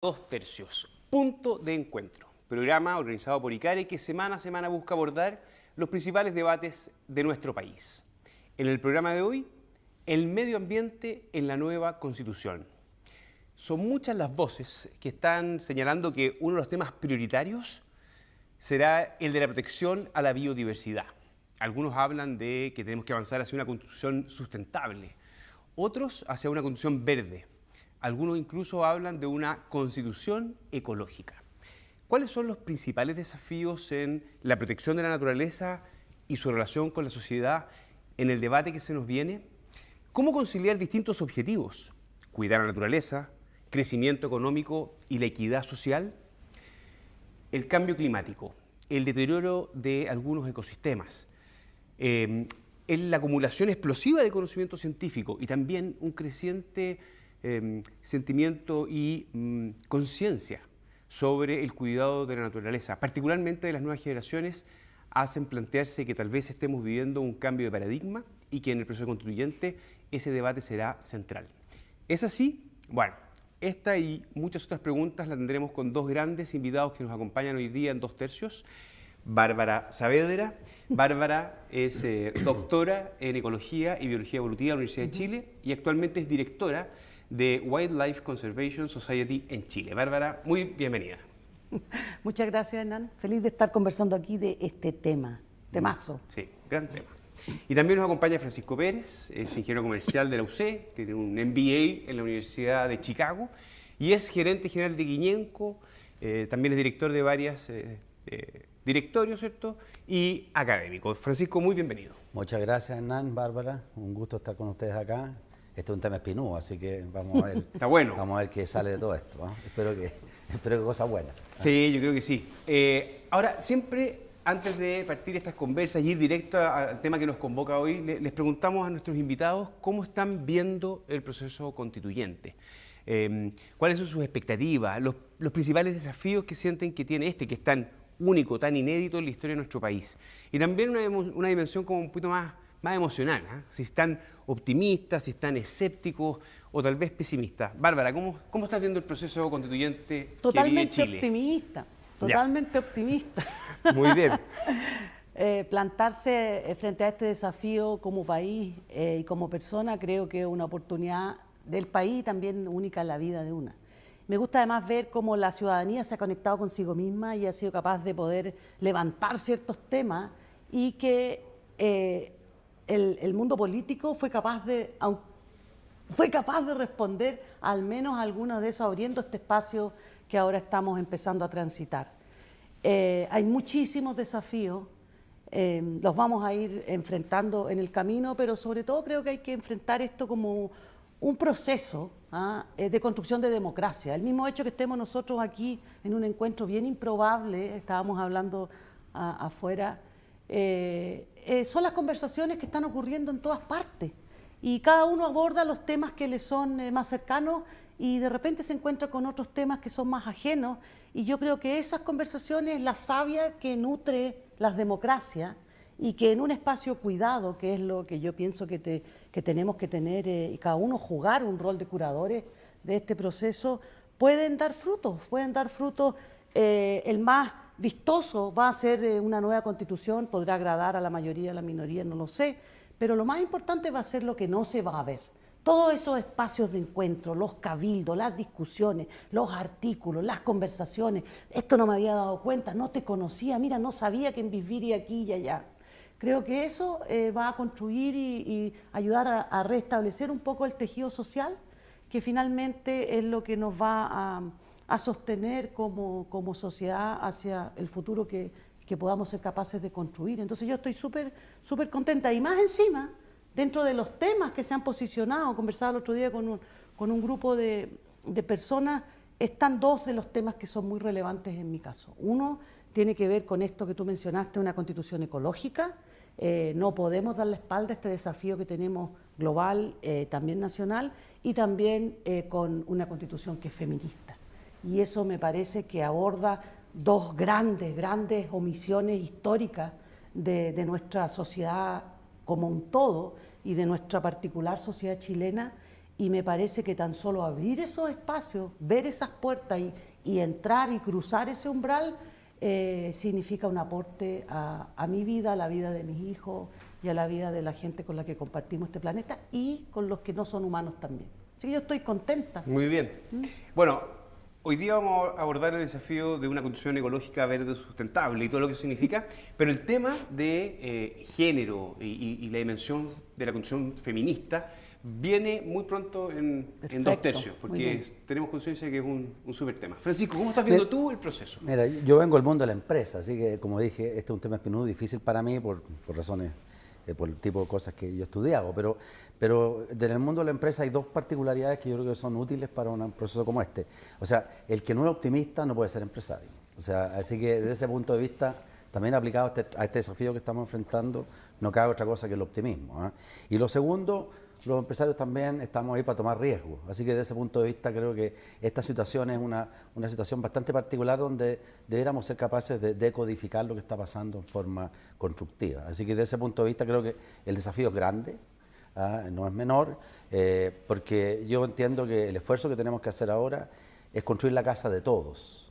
Dos tercios, punto de encuentro, programa organizado por ICARE que semana a semana busca abordar los principales debates de nuestro país. En el programa de hoy, el medio ambiente en la nueva Constitución. Son muchas las voces que están señalando que uno de los temas prioritarios será el de la protección a la biodiversidad. Algunos hablan de que tenemos que avanzar hacia una Constitución sustentable, otros hacia una Constitución verde. Algunos incluso hablan de una constitución ecológica. ¿Cuáles son los principales desafíos en la protección de la naturaleza y su relación con la sociedad en el debate que se nos viene? ¿Cómo conciliar distintos objetivos? Cuidar la naturaleza, crecimiento económico y la equidad social. El cambio climático, el deterioro de algunos ecosistemas, la acumulación explosiva de conocimiento científico y también un creciente sentimiento y conciencia sobre el cuidado de la naturaleza, particularmente de las nuevas generaciones, hacen plantearse que tal vez estemos viviendo un cambio de paradigma y que en el proceso constituyente ese debate será central. ¿Es así? Bueno, esta y muchas otras preguntas las tendremos con dos grandes invitados que nos acompañan hoy día en Dos Tercios. Bárbara Saavedra. Bárbara es doctora en Ecología y Biología Evolutiva de la Universidad de Chile y actualmente es directora de Wildlife Conservation Society en Chile. Bárbara, muy bienvenida. Muchas gracias, Hernán. Feliz de estar conversando aquí de este tema, temazo. Sí, gran tema. Y también nos acompaña Francisco Pérez, es ingeniero comercial de la UC, tiene un MBA en la Universidad de Chicago y es gerente general de Guiñenco, también es director de varias directorios, ¿cierto? Y académico. Francisco, muy bienvenido. Muchas gracias, Hernán, Bárbara. Un gusto estar con ustedes acá. Este es un tema espinoso, así que vamos a ver. Está bueno. Vamos a ver qué sale de todo esto, ¿no? Espero que cosas buenas. Sí, yo creo que sí. Ahora, siempre antes de partir estas conversas y ir directo al tema que nos convoca hoy, les preguntamos a nuestros invitados cómo están viendo el proceso constituyente. ¿Cuáles son sus expectativas? Los principales desafíos que sienten que tiene que es tan único, tan inédito en la historia de nuestro país. Y también una dimensión como un poquito más emocional, ¿eh? Si están optimistas, si están escépticos o tal vez pesimistas. Bárbara, ¿cómo estás viendo el proceso constituyente que vive Chile? Totalmente optimista. Muy bien. Plantarse frente a este desafío como país y como persona creo que es una oportunidad del país y también única en la vida de una. Me gusta además ver cómo la ciudadanía se ha conectado consigo misma y ha sido capaz de poder levantar ciertos temas y que el mundo político fue capaz de responder al menos a algunos de esos, abriendo este espacio que ahora estamos empezando a transitar. Hay muchísimos desafíos, los vamos a ir enfrentando en el camino, pero sobre todo creo que hay que enfrentar esto como un proceso de construcción de democracia. El mismo hecho que estemos nosotros aquí en un encuentro bien improbable, estábamos hablando afuera, son las conversaciones que están ocurriendo en todas partes y cada uno aborda los temas que le son más cercanos y de repente se encuentra con otros temas que son más ajenos y yo creo que esas conversaciones es la savia que nutre las democracias y que en un espacio cuidado, que es lo que yo pienso que tenemos que tener y cada uno jugar un rol de curadores de este proceso, pueden dar frutos. El más vistoso va a ser una nueva constitución, podrá agradar a la mayoría, a la minoría, no lo sé, pero lo más importante va a ser lo que no se va a ver. Todos esos espacios de encuentro, los cabildos, las discusiones, los artículos, las conversaciones, esto no me había dado cuenta, no te conocía, mira, no sabía que viviría aquí y allá. Creo que eso va a construir y ayudar a restablecer un poco el tejido social, que finalmente es lo que nos va a sostener como sociedad hacia el futuro que podamos ser capaces de construir. Entonces yo estoy súper contenta y más encima, dentro de los temas que se han posicionado, conversaba el otro día con un grupo de personas, están dos de los temas que son muy relevantes en mi caso. Uno tiene que ver con esto que tú mencionaste, una constitución ecológica. No podemos dar la espalda a este desafío que tenemos global, también nacional, y también con una constitución que es feminista. Y eso me parece que aborda dos grandes omisiones históricas de nuestra sociedad como un todo y de nuestra particular sociedad chilena y me parece que tan solo abrir esos espacios, ver esas puertas y entrar y cruzar ese umbral significa un aporte a mi vida, a la vida de mis hijos y a la vida de la gente con la que compartimos este planeta y con los que no son humanos también. Así que yo estoy contenta. Muy bien. Bueno, hoy día vamos a abordar el desafío de una construcción ecológica verde sustentable y todo lo que eso significa, pero el tema de género y la dimensión de la construcción feminista viene muy pronto en 2 tercios, porque tenemos conciencia de que es un súper tema. Francisco, ¿cómo estás viendo tú el proceso? Mira, yo vengo del mundo de la empresa, así que como dije, este es un tema espinudo, difícil para mí por razones, por el tipo de cosas que yo he estudiado, pero en el mundo de la empresa hay 2 particularidades que yo creo que son útiles para un proceso como este. O sea, el que no es optimista no puede ser empresario. O sea, así que desde ese punto de vista, también aplicado a este desafío que estamos enfrentando, no cabe otra cosa que el optimismo, ¿eh? Y lo segundo, los empresarios también estamos ahí para tomar riesgos, así que desde ese punto de vista creo que esta situación es una situación bastante particular donde deberíamos ser capaces de decodificar lo que está pasando en forma constructiva. Así que desde ese punto de vista creo que el desafío es grande, no es menor, porque yo entiendo que el esfuerzo que tenemos que hacer ahora es construir la casa de todos.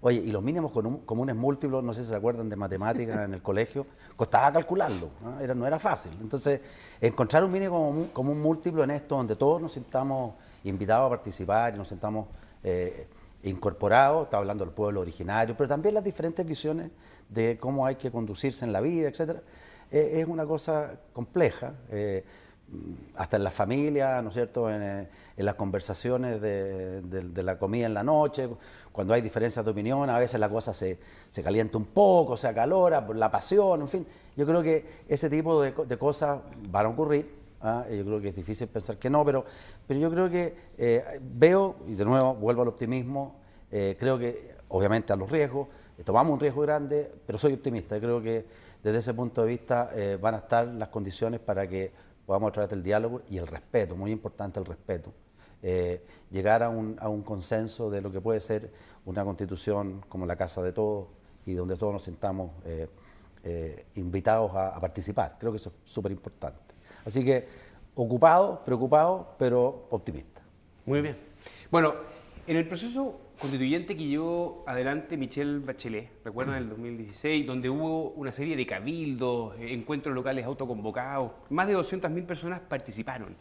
Oye, y los mínimos comunes múltiplos, no sé si se acuerdan de matemáticas en el colegio, costaba calcularlo, no era fácil. Entonces, encontrar un mínimo común múltiplo en esto, donde todos nos sintamos invitados a participar y nos sintamos incorporados, está hablando del pueblo originario, pero también las diferentes visiones de cómo hay que conducirse en la vida, etcétera, es una cosa compleja. Hasta en la familia, ¿no es cierto?, en las conversaciones de la comida en la noche, cuando hay diferencias de opinión, a veces la cosa se calienta un poco, se acalora, por la pasión, en fin. Yo creo que ese tipo de cosas van a ocurrir, yo creo que es difícil pensar que no, pero yo creo que veo, y de nuevo vuelvo al optimismo, creo que obviamente a los riesgos, tomamos un riesgo grande, pero soy optimista, creo que desde ese punto de vista van a estar las condiciones para que podamos a través del diálogo y el respeto, muy importante el respeto, llegar a un consenso de lo que puede ser una constitución como la casa de todos y donde todos nos sintamos invitados a participar. Creo que eso es súper importante. Así que ocupado, preocupado, pero optimista. Muy bien. Bueno, en el proceso constituyente que llevó adelante Michelle Bachelet, recuerdan el 2016, donde hubo una serie de cabildos, encuentros locales autoconvocados, más de 200.000 personas participaron.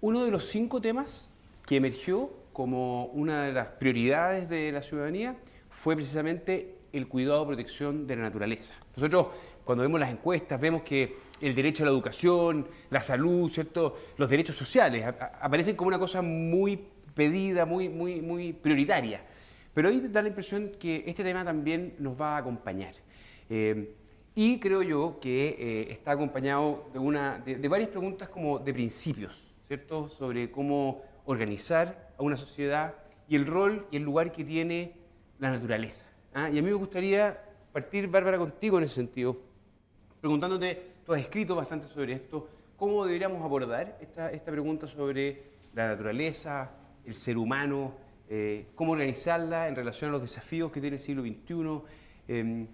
Uno de los 5 temas que emergió como una de las prioridades de la ciudadanía fue precisamente el cuidado y protección de la naturaleza. Nosotros, cuando vemos las encuestas, vemos que el derecho a la educación, la salud, ¿cierto?, los derechos sociales aparecen como una cosa muy pedida, muy prioritaria. Pero hoy da la impresión que este tema también nos va a acompañar. Y creo yo que está acompañado de varias preguntas como de principios, ¿cierto?, sobre cómo organizar a una sociedad y el rol y el lugar que tiene la naturaleza. Y a mí me gustaría partir, Bárbara, contigo en ese sentido, preguntándote, tú has escrito bastante sobre esto, ¿cómo deberíamos abordar esta pregunta sobre la naturaleza, el ser humano, cómo organizarla en relación a los desafíos que tiene el siglo XXI?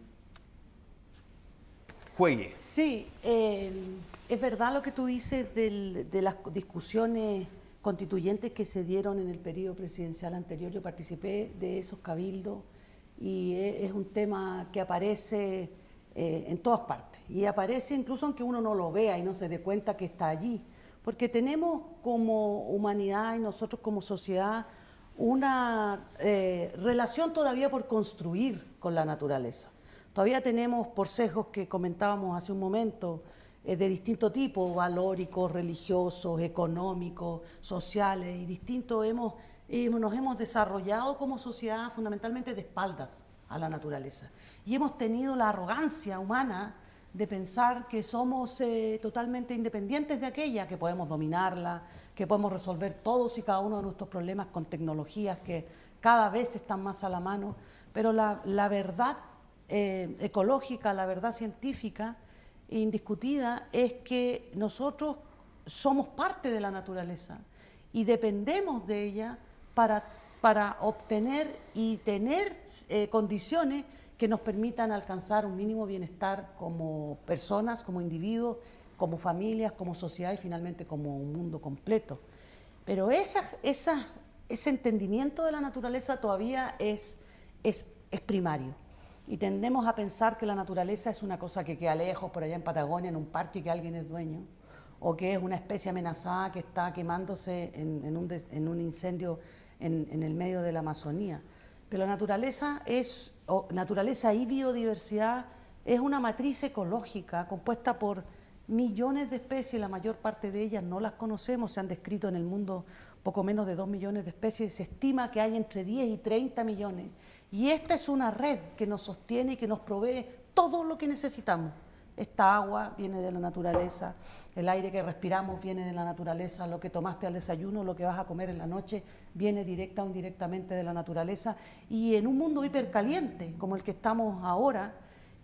Juegue. Sí, es verdad lo que tú dices de las discusiones constituyentes que se dieron en el periodo presidencial anterior. Yo participé de esos cabildos y es un tema que aparece en todas partes y aparece incluso aunque uno no lo vea y no se dé cuenta que está allí. Porque tenemos como humanidad y nosotros como sociedad una relación todavía por construir con la naturaleza. Todavía tenemos por sesgos que comentábamos hace un momento de distinto tipo, valóricos, religiosos, económicos, sociales y distintos. Nos hemos desarrollado como sociedad fundamentalmente de espaldas a la naturaleza. Y hemos tenido la arrogancia humana de pensar que somos totalmente independientes de aquella, que podemos dominarla, que podemos resolver todos y cada uno de nuestros problemas con tecnologías que cada vez están más a la mano, pero la verdad ecológica, la verdad científica indiscutida es que nosotros somos parte de la naturaleza y dependemos de ella para obtener y tener condiciones que nos permitan alcanzar un mínimo bienestar como personas, como individuos como familias, como sociedad y finalmente como un mundo completo. Pero ese entendimiento de la naturaleza todavía es primario. Y tendemos a pensar que la naturaleza es una cosa que queda lejos, por allá en Patagonia, en un parque que alguien es dueño, o que es una especie amenazada que está quemándose en un incendio en el medio de la Amazonía. Pero la naturaleza y biodiversidad es una matriz ecológica compuesta por millones de especies, la mayor parte de ellas no las conocemos, se han descrito en el mundo poco menos de 2 millones de especies, se estima que hay entre 10 y 30 millones. Y esta es una red que nos sostiene y que nos provee todo lo que necesitamos. Esta agua viene de la naturaleza, el aire que respiramos viene de la naturaleza, lo que tomaste al desayuno, lo que vas a comer en la noche, viene directa o indirectamente de la naturaleza. Y en un mundo hipercaliente como el que estamos ahora,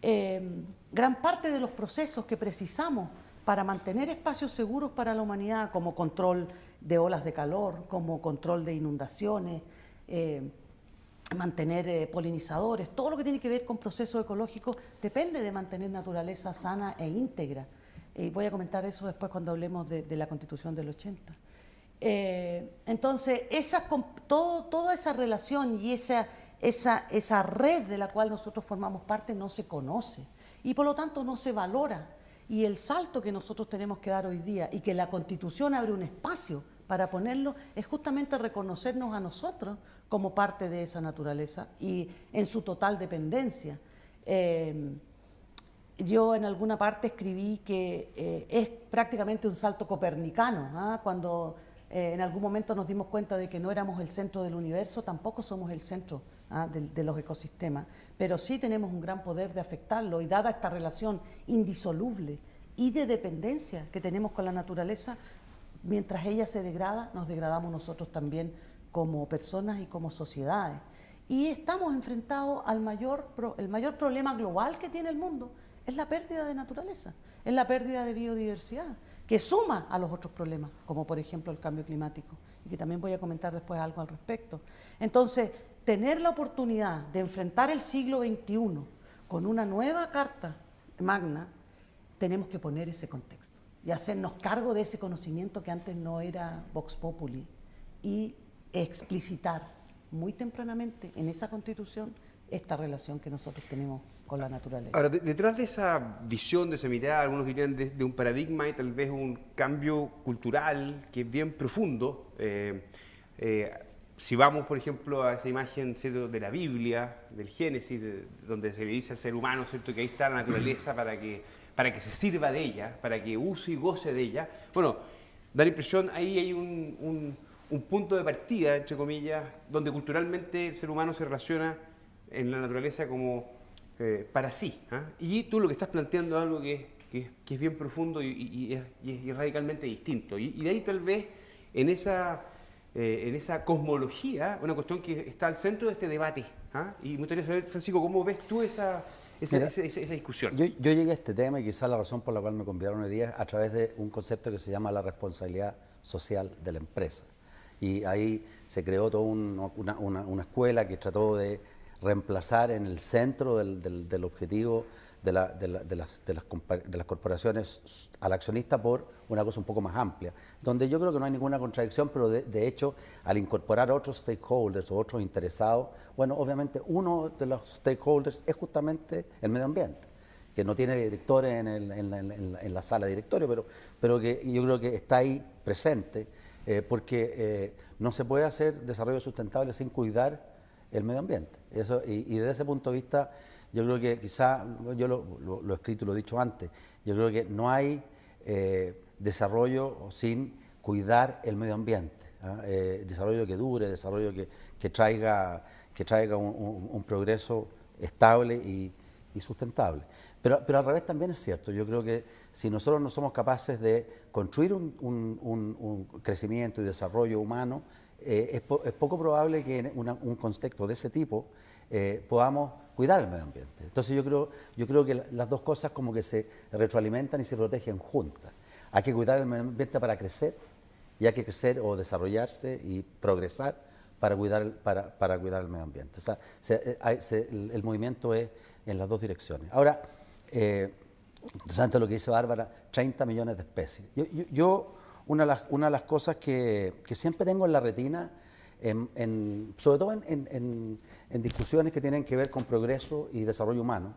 gran parte de los procesos que precisamos para mantener espacios seguros para la humanidad, como control de olas de calor, como control de inundaciones, mantener polinizadores, todo lo que tiene que ver con procesos ecológicos depende de mantener naturaleza sana e íntegra. Voy a comentar eso después cuando hablemos de la Constitución del 80. Entonces, toda esa relación y esa red de la cual nosotros formamos parte no se conoce y por lo tanto no se valora. Y el salto que nosotros tenemos que dar hoy día y que la Constitución abre un espacio para ponerlo es justamente reconocernos a nosotros como parte de esa naturaleza y en su total dependencia. Yo en alguna parte escribí que es prácticamente un salto copernicano, cuando en algún momento nos dimos cuenta de que no éramos el centro del universo, tampoco somos el centro de los ecosistemas, pero sí tenemos un gran poder de afectarlo y dada esta relación indisoluble y de dependencia que tenemos con la naturaleza, mientras ella se degrada, nos degradamos nosotros también como personas y como sociedades. Y estamos enfrentados el mayor problema global que tiene el mundo, es la pérdida de naturaleza, es la pérdida de biodiversidad, que suma a los otros problemas, como por ejemplo el cambio climático, y que también voy a comentar después algo al respecto. Entonces, tener la oportunidad de enfrentar el siglo XXI con una nueva Carta Magna, tenemos que poner ese contexto y hacernos cargo de ese conocimiento que antes no era Vox Populi y explicitar muy tempranamente en esa Constitución esta relación que nosotros tenemos con la naturaleza. Ahora, detrás de esa visión, de esa mirada, algunos dirían de un paradigma y tal vez un cambio cultural que es bien profundo. Si vamos, por ejemplo, a esa imagen, ¿cierto?, de la Biblia, del Génesis, donde se le dice al ser humano, ¿cierto?, que ahí está la naturaleza para que se sirva de ella, para que use y goce de ella. Bueno, da la impresión, ahí hay un punto de partida, entre comillas, donde culturalmente el ser humano se relaciona en la naturaleza como para sí. Y tú lo que estás planteando es algo que es bien profundo y es radicalmente distinto. Y de ahí tal vez en esa cosmología, una cuestión que está al centro de este debate. Y me gustaría saber, Francisco, ¿cómo ves tú esa discusión? Yo llegué a este tema y quizás la razón por la cual me convidaron hoy día es a través de un concepto que se llama la responsabilidad social de la empresa. Y ahí se creó toda una escuela que trató de reemplazar en el centro del objetivo de las corporaciones al accionista por una cosa un poco más amplia, donde yo creo que no hay ninguna contradicción, pero de hecho, al incorporar otros stakeholders o otros interesados, bueno, obviamente uno de los stakeholders es justamente el medio ambiente, que no tiene directores en la sala de directorio, pero que yo creo que está ahí presente, porque no se puede hacer desarrollo sustentable sin cuidar el medio ambiente. Y desde ese punto de vista, yo creo que quizá, yo lo he escrito y lo he dicho antes, yo creo que no hay desarrollo sin cuidar el medio ambiente. Desarrollo que dure, desarrollo que traiga un progreso estable y sustentable. Pero al revés también es cierto, yo creo que si nosotros no somos capaces de construir un crecimiento y desarrollo humano, es poco probable que en un contexto de ese tipo podamos cuidar el medio ambiente. Entonces yo creo que las dos cosas como que se retroalimentan y se protegen juntas. Hay que cuidar el medio ambiente para crecer, y hay que crecer o desarrollarse y progresar para cuidar el medio ambiente. O sea, el movimiento es en las dos direcciones. Ahora, Interesante lo que dice Bárbara, 30 millones de especies. Una de las cosas que siempre tengo en la retina, sobre todo en discusiones que tienen que ver con progreso y desarrollo humano,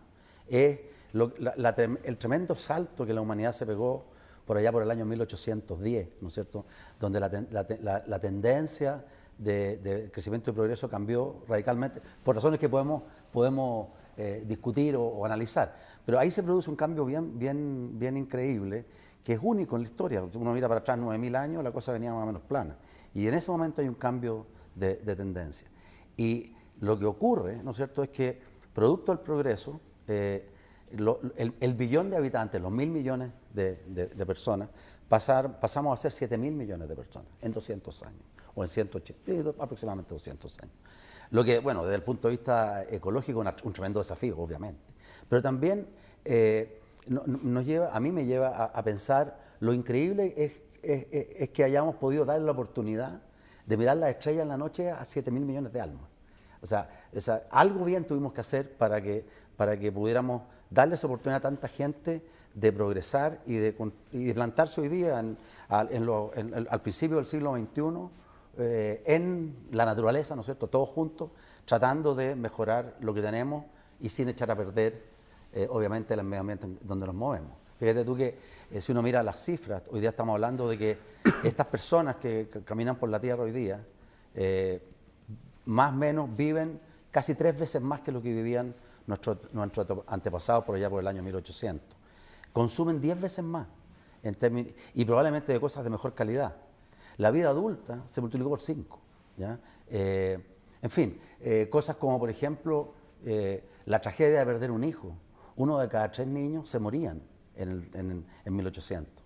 es el tremendo salto que la humanidad se pegó por allá por el año 1810, ¿no es cierto?, donde la tendencia de crecimiento y progreso cambió radicalmente, por razones que podemos discutir o analizar. Pero ahí se produce un cambio bien increíble, que es único en la historia. Uno mira para atrás 9.000 años, la cosa venía más o menos plana. Y en ese momento hay un cambio de tendencia. Y lo que ocurre, ¿no es cierto?, es que producto del progreso, el billón de habitantes, los 1.000 millones de personas, pasamos a ser 7.000 millones de personas en 200 años, o en 180, aproximadamente 200 años. Lo que, bueno, desde el punto de vista ecológico, un tremendo desafío, obviamente. Pero también a mí me lleva a pensar lo increíble es que hayamos podido dar la oportunidad de mirar las estrellas en la noche a 7.000 millones de almas. O sea, algo bien tuvimos que hacer para que pudiéramos darle esa oportunidad a tanta gente de progresar y de plantarse hoy día al principio del siglo XXI en la naturaleza, ¿no es cierto?, todos juntos, tratando de mejorar lo que tenemos y sin echar a perder, obviamente, el medio ambiente donde nos movemos. Fíjate tú que si uno mira las cifras, hoy día estamos hablando de que estas personas que caminan por la Tierra hoy día, más o menos viven casi 3 veces más que lo que vivían nuestros antepasados por allá por el año 1800. Consumen 10 veces más y probablemente de cosas de mejor calidad. La vida adulta se multiplicó por 5. ¿Ya? En fin, cosas como, por ejemplo, la tragedia de perder un hijo. 1 de cada 3 niños se morían en 1800.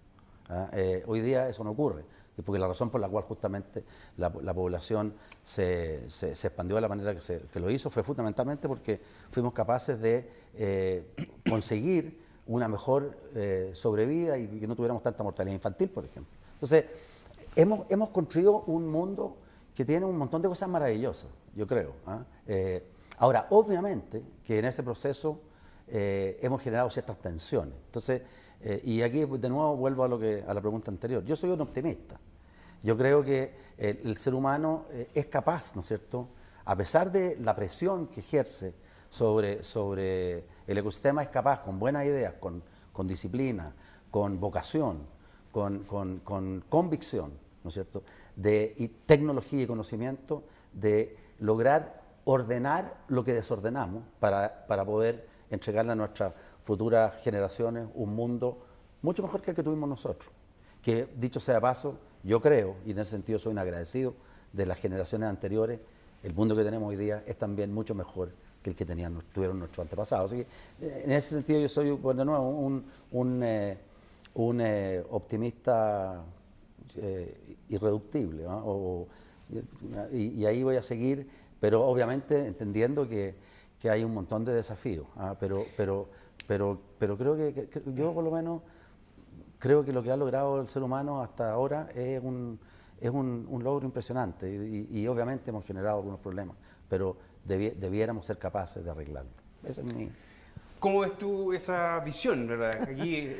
Hoy día eso no ocurre, porque la razón por la cual justamente la población se expandió de la manera que lo hizo fue fundamentalmente porque fuimos capaces de conseguir una mejor sobrevida y que no tuviéramos tanta mortalidad infantil, por ejemplo. Entonces, hemos construido un mundo que tiene un montón de cosas maravillosas, yo creo. Ahora, obviamente que en ese proceso hemos generado ciertas tensiones. Entonces, y aquí de nuevo vuelvo a la pregunta anterior. Yo soy un optimista. Yo creo que el ser humano es capaz, ¿no es cierto?, a pesar de la presión que ejerce sobre el ecosistema, es capaz, con buenas ideas, con disciplina, con vocación, con convicción, ¿no es cierto?, y tecnología y conocimiento, de lograr ordenar lo que desordenamos para poder entregarle a nuestras futuras generaciones un mundo mucho mejor que el que tuvimos nosotros. Que, dicho sea de paso, yo creo, y en ese sentido soy un agradecido de las generaciones anteriores, el mundo que tenemos hoy día es también mucho mejor que el que tuvieron nuestros antepasados. Así que, en ese sentido, yo soy, pues, de nuevo, un optimista irreductible, ¿no? Y ahí voy a seguir, pero obviamente entendiendo que hay un montón de desafíos, pero creo que yo, por lo menos, creo que lo que ha logrado el ser humano hasta ahora es un logro impresionante y obviamente hemos generado algunos problemas, pero debiéramos ser capaces de arreglarlo. Esa es mi... ¿Cómo ves tú esa visión, verdad? Aquí...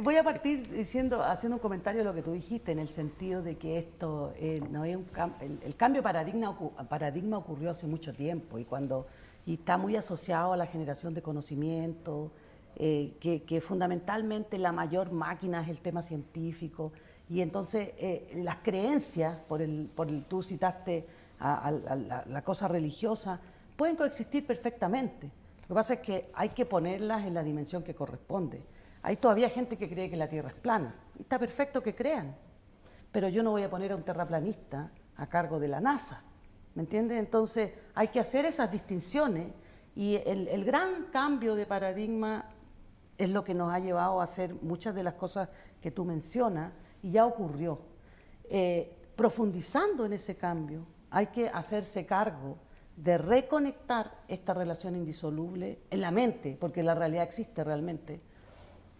Voy a partir haciendo un comentario de lo que tú dijiste, en el sentido de que esto no es el cambio de paradigma ocurrió hace mucho tiempo y está muy asociado a la generación de conocimiento, que fundamentalmente la mayor máquina es el tema científico, y entonces las creencias, tú citaste a la cosa religiosa, pueden coexistir perfectamente. Lo que pasa es que hay que ponerlas en la dimensión que corresponde. Hay todavía gente que cree que la Tierra es plana. Está perfecto que crean, pero yo no voy a poner a un terraplanista a cargo de la NASA, ¿me entiendes? Entonces hay que hacer esas distinciones y el gran cambio de paradigma es lo que nos ha llevado a hacer muchas de las cosas que tú mencionas y ya ocurrió. Profundizando en ese cambio, hay que hacerse cargo de reconectar esta relación indisoluble en la mente, porque la realidad existe realmente,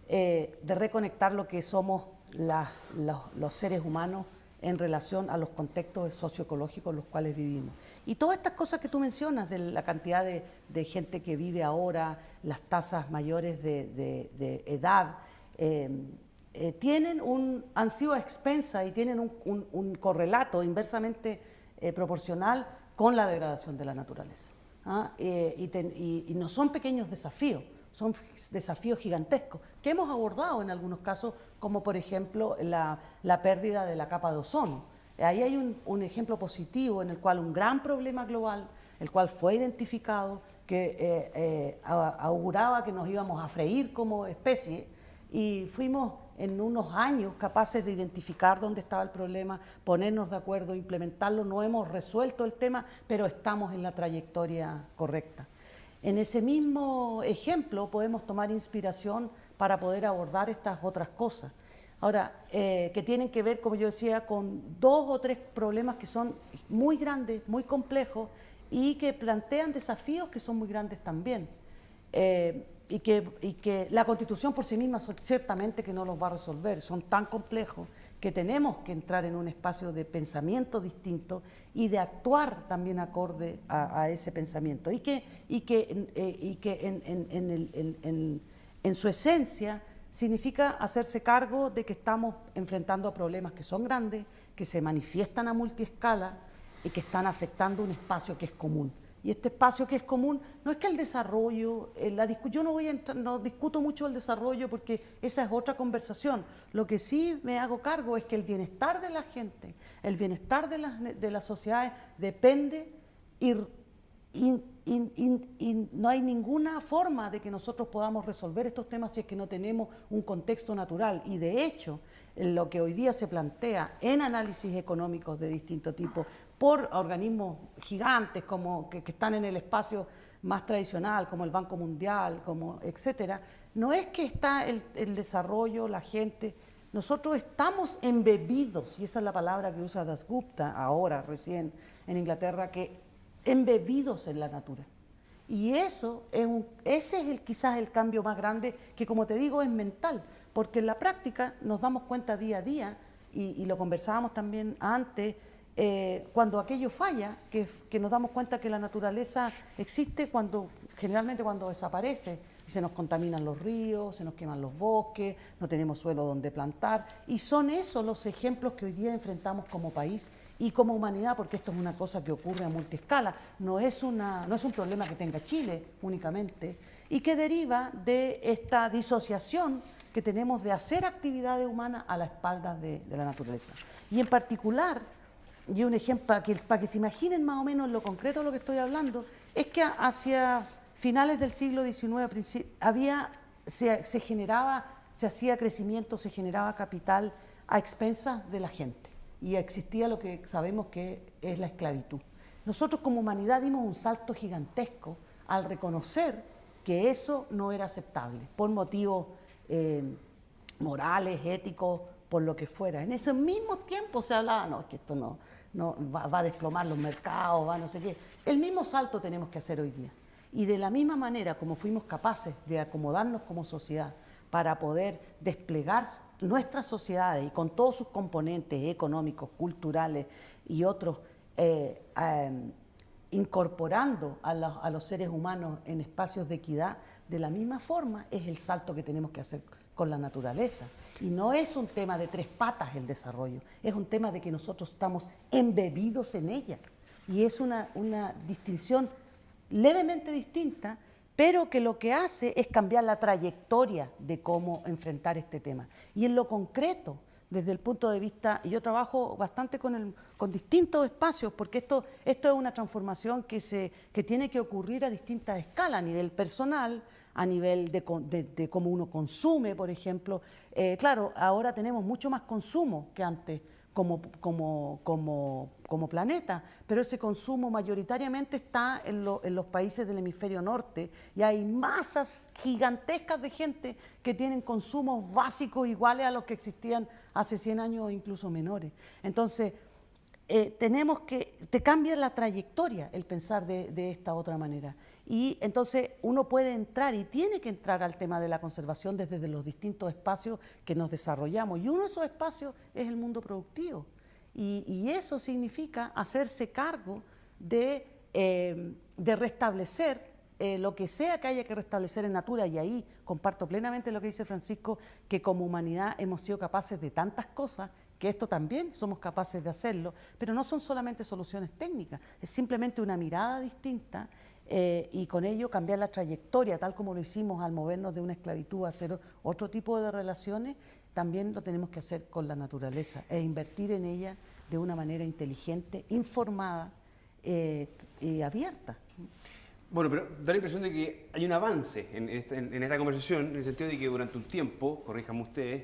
de reconectar lo que somos los seres humanos en relación a los contextos socioecológicos en los cuales vivimos. Y todas estas cosas que tú mencionas, de la cantidad de gente que vive ahora, las tasas mayores de edad, han sido a expensas y tienen un correlato inversamente proporcional con la degradación de la naturaleza. Y no son pequeños desafíos, son desafíos gigantescos que hemos abordado en algunos casos, como por ejemplo la pérdida de la capa de ozono. Ahí hay un ejemplo positivo en el cual un gran problema global, el cual fue identificado, que auguraba que nos íbamos a freír como especie, y fuimos en unos años capaces de identificar dónde estaba el problema, ponernos de acuerdo, implementarlo. No hemos resuelto el tema, pero estamos en la trayectoria correcta. En ese mismo ejemplo podemos tomar inspiración para poder abordar estas otras cosas. Ahora, que tienen que ver, como yo decía, con 2 o 3 problemas que son muy grandes, muy complejos y que plantean desafíos que son muy grandes también. Y que la Constitución por sí misma ciertamente que no los va a resolver, son tan complejos que tenemos que entrar en un espacio de pensamiento distinto y de actuar también acorde a ese pensamiento, y que en su esencia significa hacerse cargo de que estamos enfrentando a problemas que son grandes, que se manifiestan a multiescala y que están afectando un espacio que es común. Y este espacio que es común no es que el desarrollo, yo no discuto mucho el desarrollo porque esa es otra conversación. Lo que sí me hago cargo es que el bienestar de la gente, el bienestar de las sociedades depende y no hay ninguna forma de que nosotros podamos resolver estos temas si es que no tenemos un contexto natural. Y de hecho, lo que hoy día se plantea en análisis económicos de distinto tipo, por organismos gigantes que están en el espacio más tradicional, como el Banco Mundial, etcétera, no es que está el desarrollo, la gente. Nosotros estamos embebidos, y esa es la palabra que usa Dasgupta ahora, recién, en Inglaterra, que embebidos en la natura. Y ese es quizás el cambio más grande, que como te digo es mental, porque en la práctica nos damos cuenta día a día, y lo conversábamos también antes, cuando aquello falla, que nos damos cuenta que la naturaleza existe generalmente cuando desaparece, y se nos contaminan los ríos, se nos queman los bosques, no tenemos suelo donde plantar, y son esos los ejemplos que hoy día enfrentamos como país y como humanidad, porque esto es una cosa que ocurre a multiescala, no es un problema que tenga Chile únicamente, y que deriva de esta disociación que tenemos de hacer actividades humanas a la espalda de la naturaleza. Y en particular, y un ejemplo para que se imaginen más o menos lo concreto de lo que estoy hablando, es que hacia finales del siglo XIX se hacía crecimiento, se generaba capital a expensas de la gente, y existía lo que sabemos que es la esclavitud. Nosotros como humanidad dimos un salto gigantesco al reconocer que eso no era aceptable, por motivos morales, éticos, por lo que fuera. En ese mismo tiempo se hablaba, no, es que esto no va a desplomar los mercados, no sé qué. El mismo salto tenemos que hacer hoy día. Y de la misma manera como fuimos capaces de acomodarnos como sociedad para poder desplegar nuestras sociedades y con todos sus componentes económicos, culturales y otros, incorporando a los seres humanos en espacios de equidad, de la misma forma es el salto que tenemos que hacer con la naturaleza. Y no es un tema de 3 patas el desarrollo, es un tema de que nosotros estamos embebidos en ella. Y es una distinción levemente distinta, pero que lo que hace es cambiar la trayectoria de cómo enfrentar este tema. Y en lo concreto, desde el punto de vista, y yo trabajo bastante con distintos espacios, porque esto es una transformación que tiene que ocurrir a distintas escalas, a nivel personal, a nivel de cómo uno consume, por ejemplo. Claro, ahora tenemos mucho más consumo que antes como planeta, pero ese consumo mayoritariamente está en los países del hemisferio norte, y hay masas gigantescas de gente que tienen consumos básicos iguales a los que existían hace 100 años o incluso menores. Entonces, te cambia la trayectoria el pensar de esta otra manera. Y entonces uno puede entrar y tiene que entrar al tema de la conservación desde los distintos espacios que nos desarrollamos. Y uno de esos espacios es el mundo productivo. Y eso significa hacerse cargo de restablecer lo que sea que haya que restablecer en Natura, y ahí comparto plenamente lo que dice Francisco, que como humanidad hemos sido capaces de tantas cosas, que esto también somos capaces de hacerlo, pero no son solamente soluciones técnicas, es simplemente una mirada distinta y con ello cambiar la trayectoria, tal como lo hicimos al movernos de una esclavitud a hacer otro tipo de relaciones, también lo tenemos que hacer con la naturaleza e invertir en ella de una manera inteligente, informada y abierta. Bueno, pero da la impresión de que hay un avance en esta conversación, en el sentido de que durante un tiempo, corríjanme ustedes,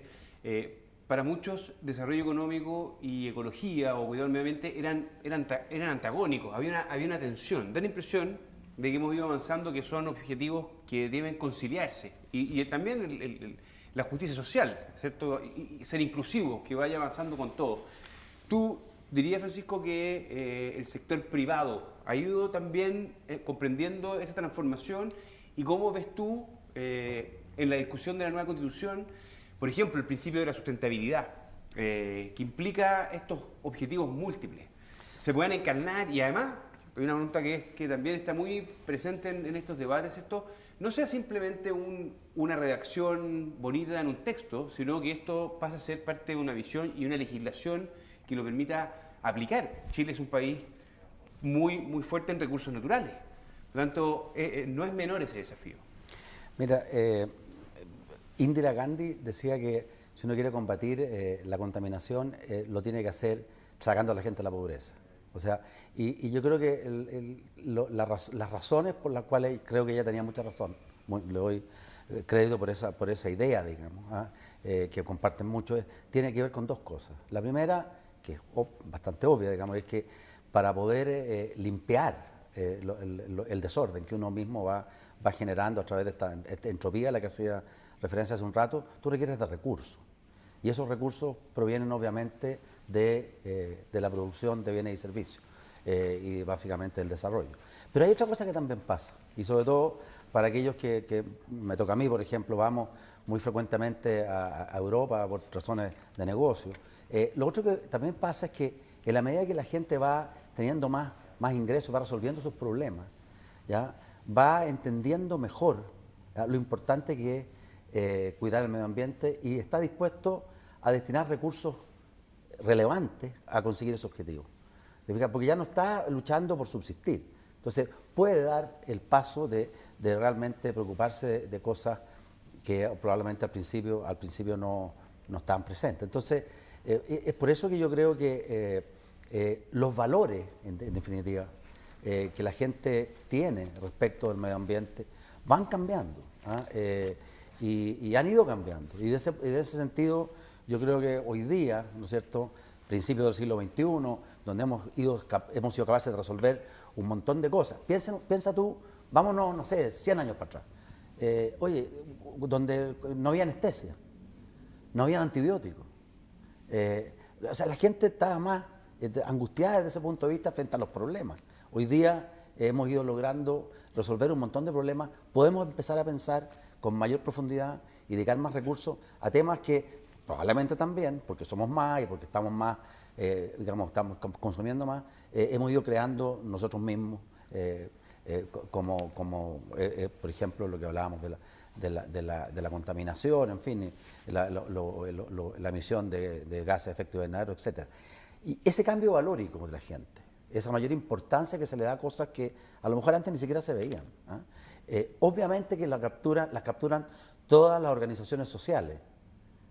para muchos desarrollo económico y ecología o cuidado del medio ambiente eran antagónicos, había una tensión. Da la impresión de que hemos ido avanzando, que son objetivos que deben conciliarse. Y también la justicia social, ¿cierto? Y ser inclusivos, que vaya avanzando con todo. ¿Tú dirías, Francisco, que el sector privado ha ido también comprendiendo esa transformación? ¿Y cómo ves tú en la discusión de la nueva Constitución, por ejemplo, el principio de la sustentabilidad, que implica estos objetivos múltiples? Se puedan encarnar y además, hay una pregunta que también está muy presente en estos debates, esto no sea simplemente una redacción bonita en un texto, sino que esto pasa a ser parte de una visión y una legislación que lo permita aplicar. Chile es un país muy, muy fuerte en recursos naturales, por lo tanto, no es menor ese desafío. Mira, Indira Gandhi decía que si uno quiere combatir la contaminación, lo tiene que hacer sacando a la gente de la pobreza. O sea, y yo creo que las razones por las cuales creo que ella tenía mucha razón, le doy crédito por esa idea, digamos, que comparten mucho, tiene que ver con dos cosas. La primera, que es bastante obvia, digamos, es que para poder limpiar el desorden que uno mismo va generando a través de esta entropía a la que hacía referencia hace un rato, tú requieres de recursos. Y esos recursos provienen obviamente de la producción de bienes y servicios y básicamente del desarrollo. Pero hay otra cosa que también pasa, y sobre todo para aquellos que me toca a mí, por ejemplo, vamos muy frecuentemente a Europa por razones de negocio. Lo otro que también pasa es que en la medida que la gente va teniendo más ingresos, va resolviendo sus problemas, ¿ya? Va entendiendo mejor, ¿ya?, lo importante que es cuidar el medio ambiente y está dispuesto a destinar recursos relevantes a conseguir ese objetivo. Porque ya no está luchando por subsistir. Entonces puede dar el paso de realmente preocuparse de cosas que probablemente al principio no estaban presentes. Entonces es por eso que yo creo que los valores, en definitiva, que la gente tiene respecto del medio ambiente van cambiando, y han ido cambiando. Y de ese sentido, yo creo que hoy día, ¿no es cierto?, principios del siglo XXI, donde hemos sido capaces de resolver un montón de cosas. Piensa tú, vámonos, no sé, 100 años para atrás. Donde no había anestesia, no había antibióticos. O sea, la gente estaba más angustiada desde ese punto de vista frente a los problemas. Hoy día hemos ido logrando resolver un montón de problemas, podemos empezar a pensar con mayor profundidad y dedicar más recursos a temas que probablemente también, porque somos más y porque estamos más, estamos consumiendo más, hemos ido creando nosotros mismos, por ejemplo, lo que hablábamos de la contaminación, en fin, la emisión de gases de efecto invernadero, etc. Y ese cambio valórico de la gente, esa mayor importancia que se le da a cosas que a lo mejor antes ni siquiera se veían. Obviamente que las capturan todas las organizaciones sociales,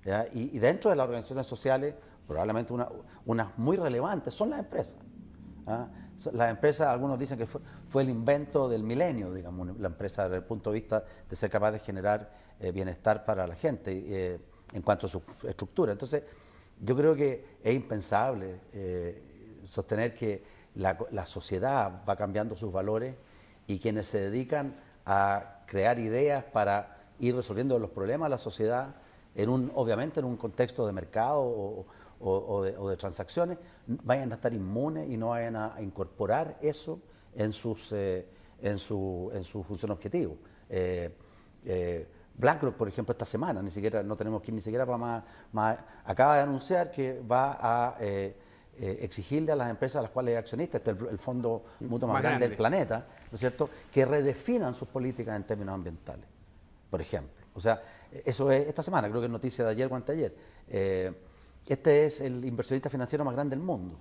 ¿ya? Y dentro de las organizaciones sociales, probablemente unas muy relevantes son las empresas. Las empresas, algunos dicen que fue el invento del milenio, digamos, la empresa desde el punto de vista de ser capaz de generar bienestar para la gente en cuanto a su estructura. Entonces, yo creo que es impensable sostener que la sociedad va cambiando sus valores y quienes se dedican a crear ideas para ir resolviendo los problemas de la sociedad, obviamente en un contexto de mercado o de transacciones, vayan a estar inmunes y no vayan a incorporar eso en su función objetivo. BlackRock, por ejemplo, esta semana, no tenemos que ir ni siquiera para más, acaba de anunciar que va a exigirle a las empresas a las cuales es accionista, este es el fondo mutuo más Más grande grande. del planeta, ¿no es cierto?, que redefinan sus políticas en términos ambientales, por ejemplo. O sea, eso es esta semana, creo que es noticia de ayer o anteayer. Este es el inversionista financiero más grande del mundo.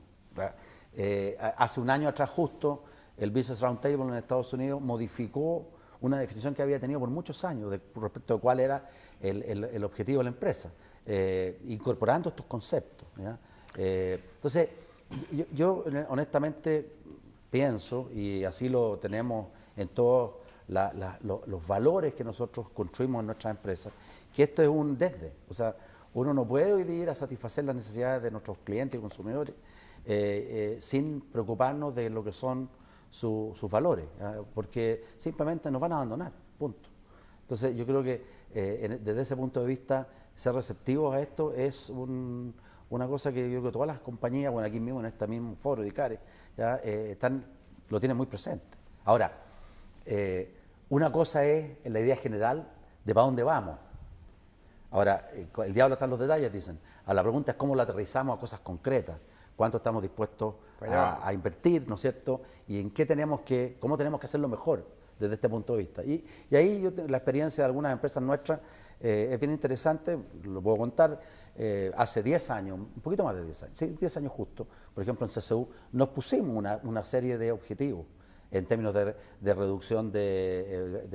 Hace un año atrás justo, el Business Roundtable en Estados Unidos modificó una definición que había tenido por muchos años respecto de cuál era el objetivo de la empresa, incorporando estos conceptos, ¿ya? Entonces, yo honestamente pienso, y así lo tenemos en todos los valores que nosotros construimos en nuestras empresas, que esto es un desde. O sea, uno no puede hoy ir a satisfacer las necesidades de nuestros clientes y consumidores sin preocuparnos de lo que son sus valores, porque simplemente nos van a abandonar, punto. Entonces yo creo que desde ese punto de vista ser receptivos a esto es una cosa que yo creo que todas las compañías, bueno, aquí mismo en este mismo foro de ICARE, ya, lo tienen muy presente. Ahora, una cosa es la idea general de para dónde vamos. Ahora, el diablo está en los detalles, dicen. A la pregunta es cómo lo aterrizamos a cosas concretas. ¿Cuánto estamos dispuestos a invertir, ¿no es cierto? Y en cómo tenemos que hacerlo mejor desde este punto de vista. Y ahí la experiencia de algunas empresas nuestras es bien interesante, lo puedo contar. Hace 10 años, un poquito más de 10 años, sí, 10 años justo, por ejemplo en CCU, nos pusimos una serie de objetivos en términos de reducción de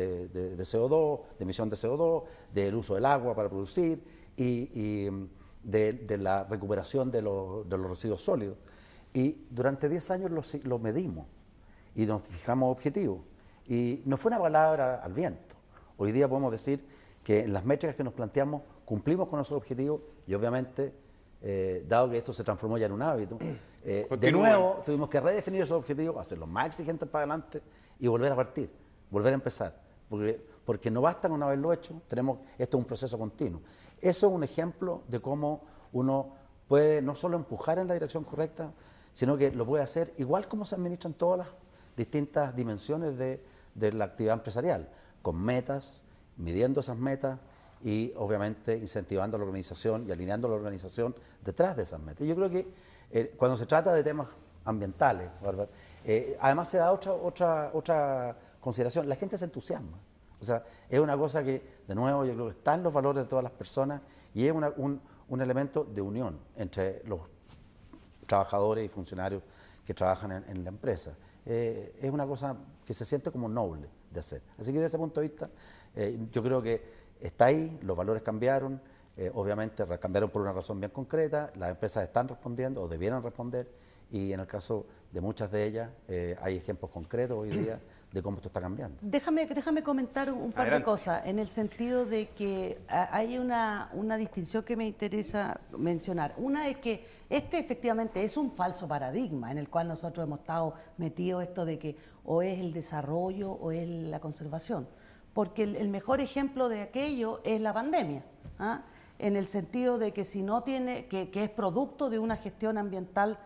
CO2, de emisión de CO2, del uso del agua para producir y de la recuperación de los residuos sólidos. Y durante 10 años lo medimos y nos fijamos objetivos. Y no fue una palabra al viento. Hoy día podemos decir que en las métricas que nos planteamos cumplimos con esos objetivos y obviamente, dado que esto se transformó ya en un hábito, de nuevo tuvimos que redefinir esos objetivos, hacerlos más exigentes para adelante y volver a partir, volver a empezar. Porque no basta con haberlo hecho, esto es un proceso continuo. Eso es un ejemplo de cómo uno puede no solo empujar en la dirección correcta, sino que lo puede hacer igual como se administran todas las distintas dimensiones de la actividad empresarial, con metas, midiendo esas metas y obviamente incentivando a la organización y alineando a la organización detrás de esas metas. Y yo creo que cuando se trata de temas ambientales, además se da otra consideración, la gente se entusiasma. O sea, es una cosa que, de nuevo, yo creo que está en los valores de todas las personas y es un elemento de unión entre los trabajadores y funcionarios que trabajan en la empresa. Es una cosa que se siente como noble de hacer. Así que desde ese punto de vista, yo creo que está ahí, los valores cambiaron, obviamente cambiaron por una razón bien concreta, las empresas están respondiendo o debieran responder y en el caso de muchas de ellas hay ejemplos concretos hoy día de cómo esto está cambiando. Déjame comentar un par de cosas, en el sentido de que hay una distinción que me interesa mencionar. Una es que efectivamente es un falso paradigma en el cual nosotros hemos estado metidos, esto de que o es el desarrollo o es la conservación. Porque el mejor ejemplo de aquello es la pandemia, ¿ah? En el sentido de que si no tiene, que es producto de una gestión ambiental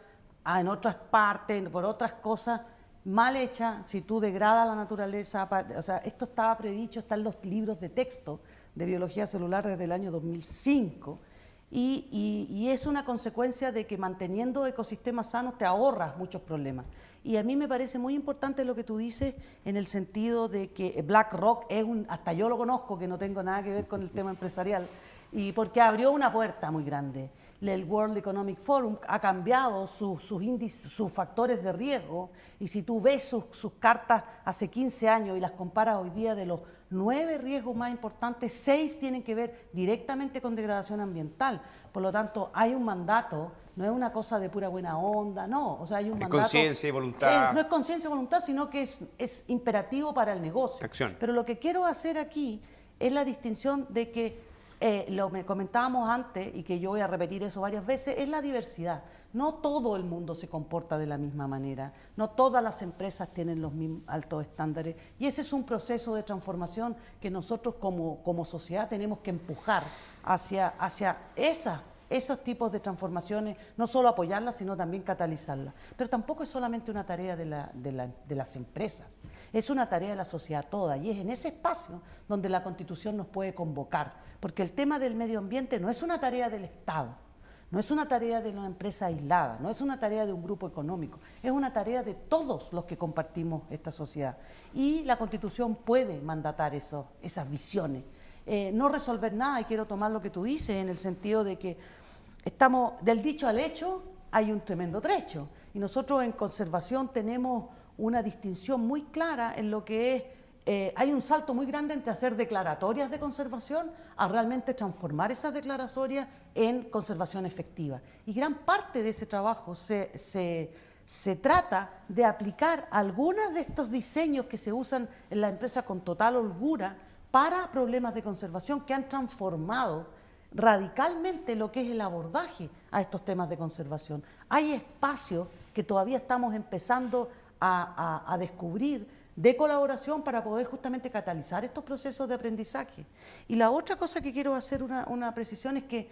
en otras partes, por otras cosas, mal hecha, si tú degradas la naturaleza, o sea, esto estaba predicho, está en los libros de texto de biología celular desde el año 2005, y es una consecuencia de que manteniendo ecosistemas sanos te ahorras muchos problemas. Y a mí me parece muy importante lo que tú dices en el sentido de que BlackRock hasta yo lo conozco, que no tengo nada que ver con el tema empresarial, y porque abrió una puerta muy grande. El World Economic Forum ha cambiado sus índices, sus factores de riesgo, y si tú ves sus cartas hace 15 años y las comparas hoy día, de los 9 riesgos más importantes, 6 tienen que ver directamente con degradación ambiental. Por lo tanto, hay un mandato, no es una cosa de pura buena onda, no, o sea, hay un mandato. Conciencia y voluntad. No es conciencia y voluntad, sino que es imperativo para el negocio. Acción. Pero lo que quiero hacer aquí es la distinción de que lo que comentábamos antes, y que yo voy a repetir eso varias veces, es la diversidad. No todo el mundo se comporta de la misma manera, no todas las empresas tienen los mismos altos estándares, y ese es un proceso de transformación que nosotros como sociedad tenemos que empujar hacia esos tipos de transformaciones, no solo apoyarlas, sino también catalizarlas. Pero tampoco es solamente una tarea de las empresas, es una tarea de la sociedad toda, y es en ese espacio donde la Constitución nos puede convocar, porque el tema del medio ambiente no es una tarea del Estado, No es una tarea de una empresa aislada, no es una tarea de un grupo económico, es una tarea de todos los que compartimos esta sociedad. Y la Constitución puede mandatar esas visiones. No resolver nada, y quiero tomar lo que tú dices, en el sentido de que estamos del dicho al hecho, hay un tremendo trecho. Y nosotros en conservación tenemos una distinción muy clara en lo que es, hay un salto muy grande entre hacer declaratorias de conservación a realmente transformar esas declaratorias en conservación efectiva. Y gran parte de ese trabajo se trata de aplicar algunos de estos diseños que se usan en la empresa con total holgura para problemas de conservación que han transformado radicalmente lo que es el abordaje a estos temas de conservación. Hay espacios que todavía estamos empezando a descubrir de colaboración para poder justamente catalizar estos procesos de aprendizaje. Y la otra cosa que quiero hacer una precisión es que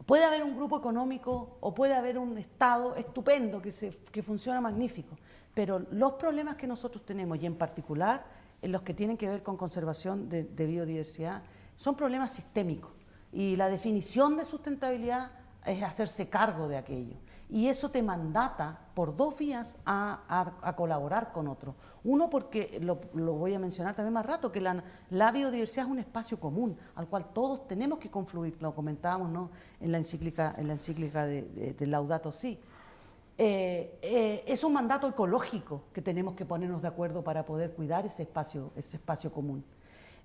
puede haber un grupo económico o puede haber un Estado estupendo que funciona magnífico, pero los problemas que nosotros tenemos, y en particular en los que tienen que ver con conservación de biodiversidad, son problemas sistémicos. Y la definición de sustentabilidad es hacerse cargo de aquello. Y eso te mandata por dos vías a colaborar con otros. Uno, porque lo voy a mencionar también más rato, que la biodiversidad es un espacio común al cual todos tenemos que confluir. Lo comentábamos, ¿no?, en la encíclica de Laudato Si. Es un mandato ecológico que tenemos que ponernos de acuerdo para poder cuidar ese espacio común.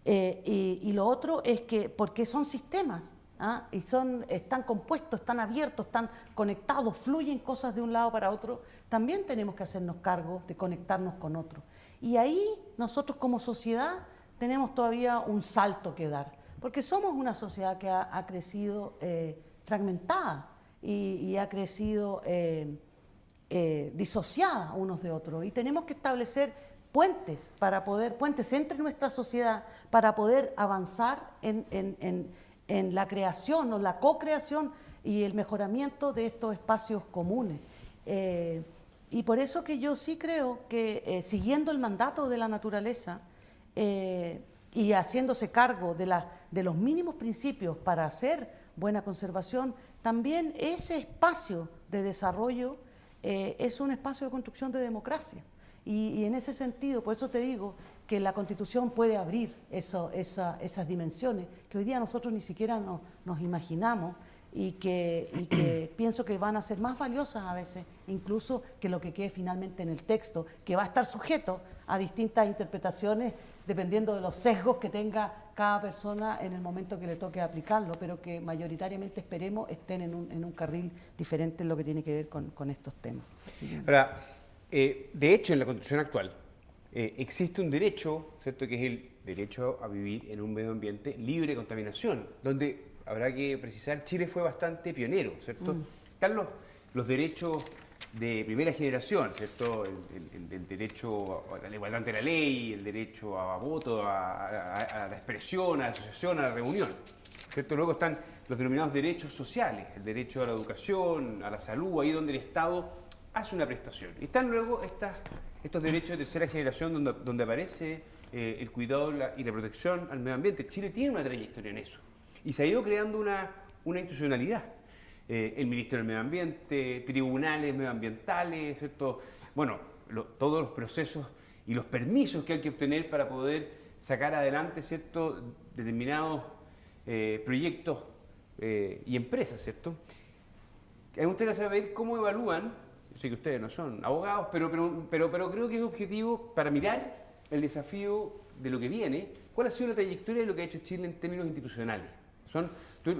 Y lo otro es que, porque son sistemas, ¿ah? Y están compuestos, están abiertos, están conectados, fluyen cosas de un lado para otro, también tenemos que hacernos cargo de conectarnos con otros. Y ahí nosotros como sociedad tenemos todavía un salto que dar, porque somos una sociedad que ha crecido fragmentada y ha crecido disociada unos de otros, y tenemos que establecer puentes entre nuestra sociedad para poder avanzar en la creación o la co-creación y el mejoramiento de estos espacios comunes. Y por eso que yo sí creo que siguiendo el mandato de la naturaleza y haciéndose cargo de los mínimos principios para hacer buena conservación, también ese espacio de desarrollo es un espacio de construcción de democracia. Y en ese sentido, por eso te digo que la Constitución puede abrir esas dimensiones que hoy día nosotros ni siquiera nos imaginamos, y que pienso que van a ser más valiosas a veces incluso que lo que quede finalmente en el texto, que va a estar sujeto a distintas interpretaciones dependiendo de los sesgos que tenga cada persona en el momento que le toque aplicarlo, pero que mayoritariamente esperemos estén en un carril diferente en lo que tiene que ver con estos temas. Ahora, de hecho, en la Constitución actual existe un derecho, ¿cierto?, que es el derecho a vivir en un medio ambiente libre de contaminación, donde habrá que precisar, Chile fue bastante pionero, ¿cierto? Están los derechos de primera generación, ¿cierto? El derecho a la igualdad ante la ley, el derecho a voto, a la expresión, a la asociación, a la reunión, ¿cierto? Luego están los denominados derechos sociales, el derecho a la educación, a la salud, ahí donde el Estado hace una prestación. Y están luego estos derechos de tercera generación donde aparece el cuidado y la protección al medio ambiente. Chile tiene una trayectoria en eso y se ha ido creando una institucionalidad. El Ministerio del Medio Ambiente, tribunales medioambientales, ¿cierto? Bueno, todos los procesos y los permisos que hay que obtener para poder sacar adelante, ¿cierto?, determinados proyectos y empresas, ¿cierto? Me gustaría saber cómo evalúan. Yo sé que ustedes no son abogados, pero creo que es objetivo para mirar el desafío de lo que viene. ¿Cuál ha sido la trayectoria de lo que ha hecho Chile en términos institucionales? ¿Tú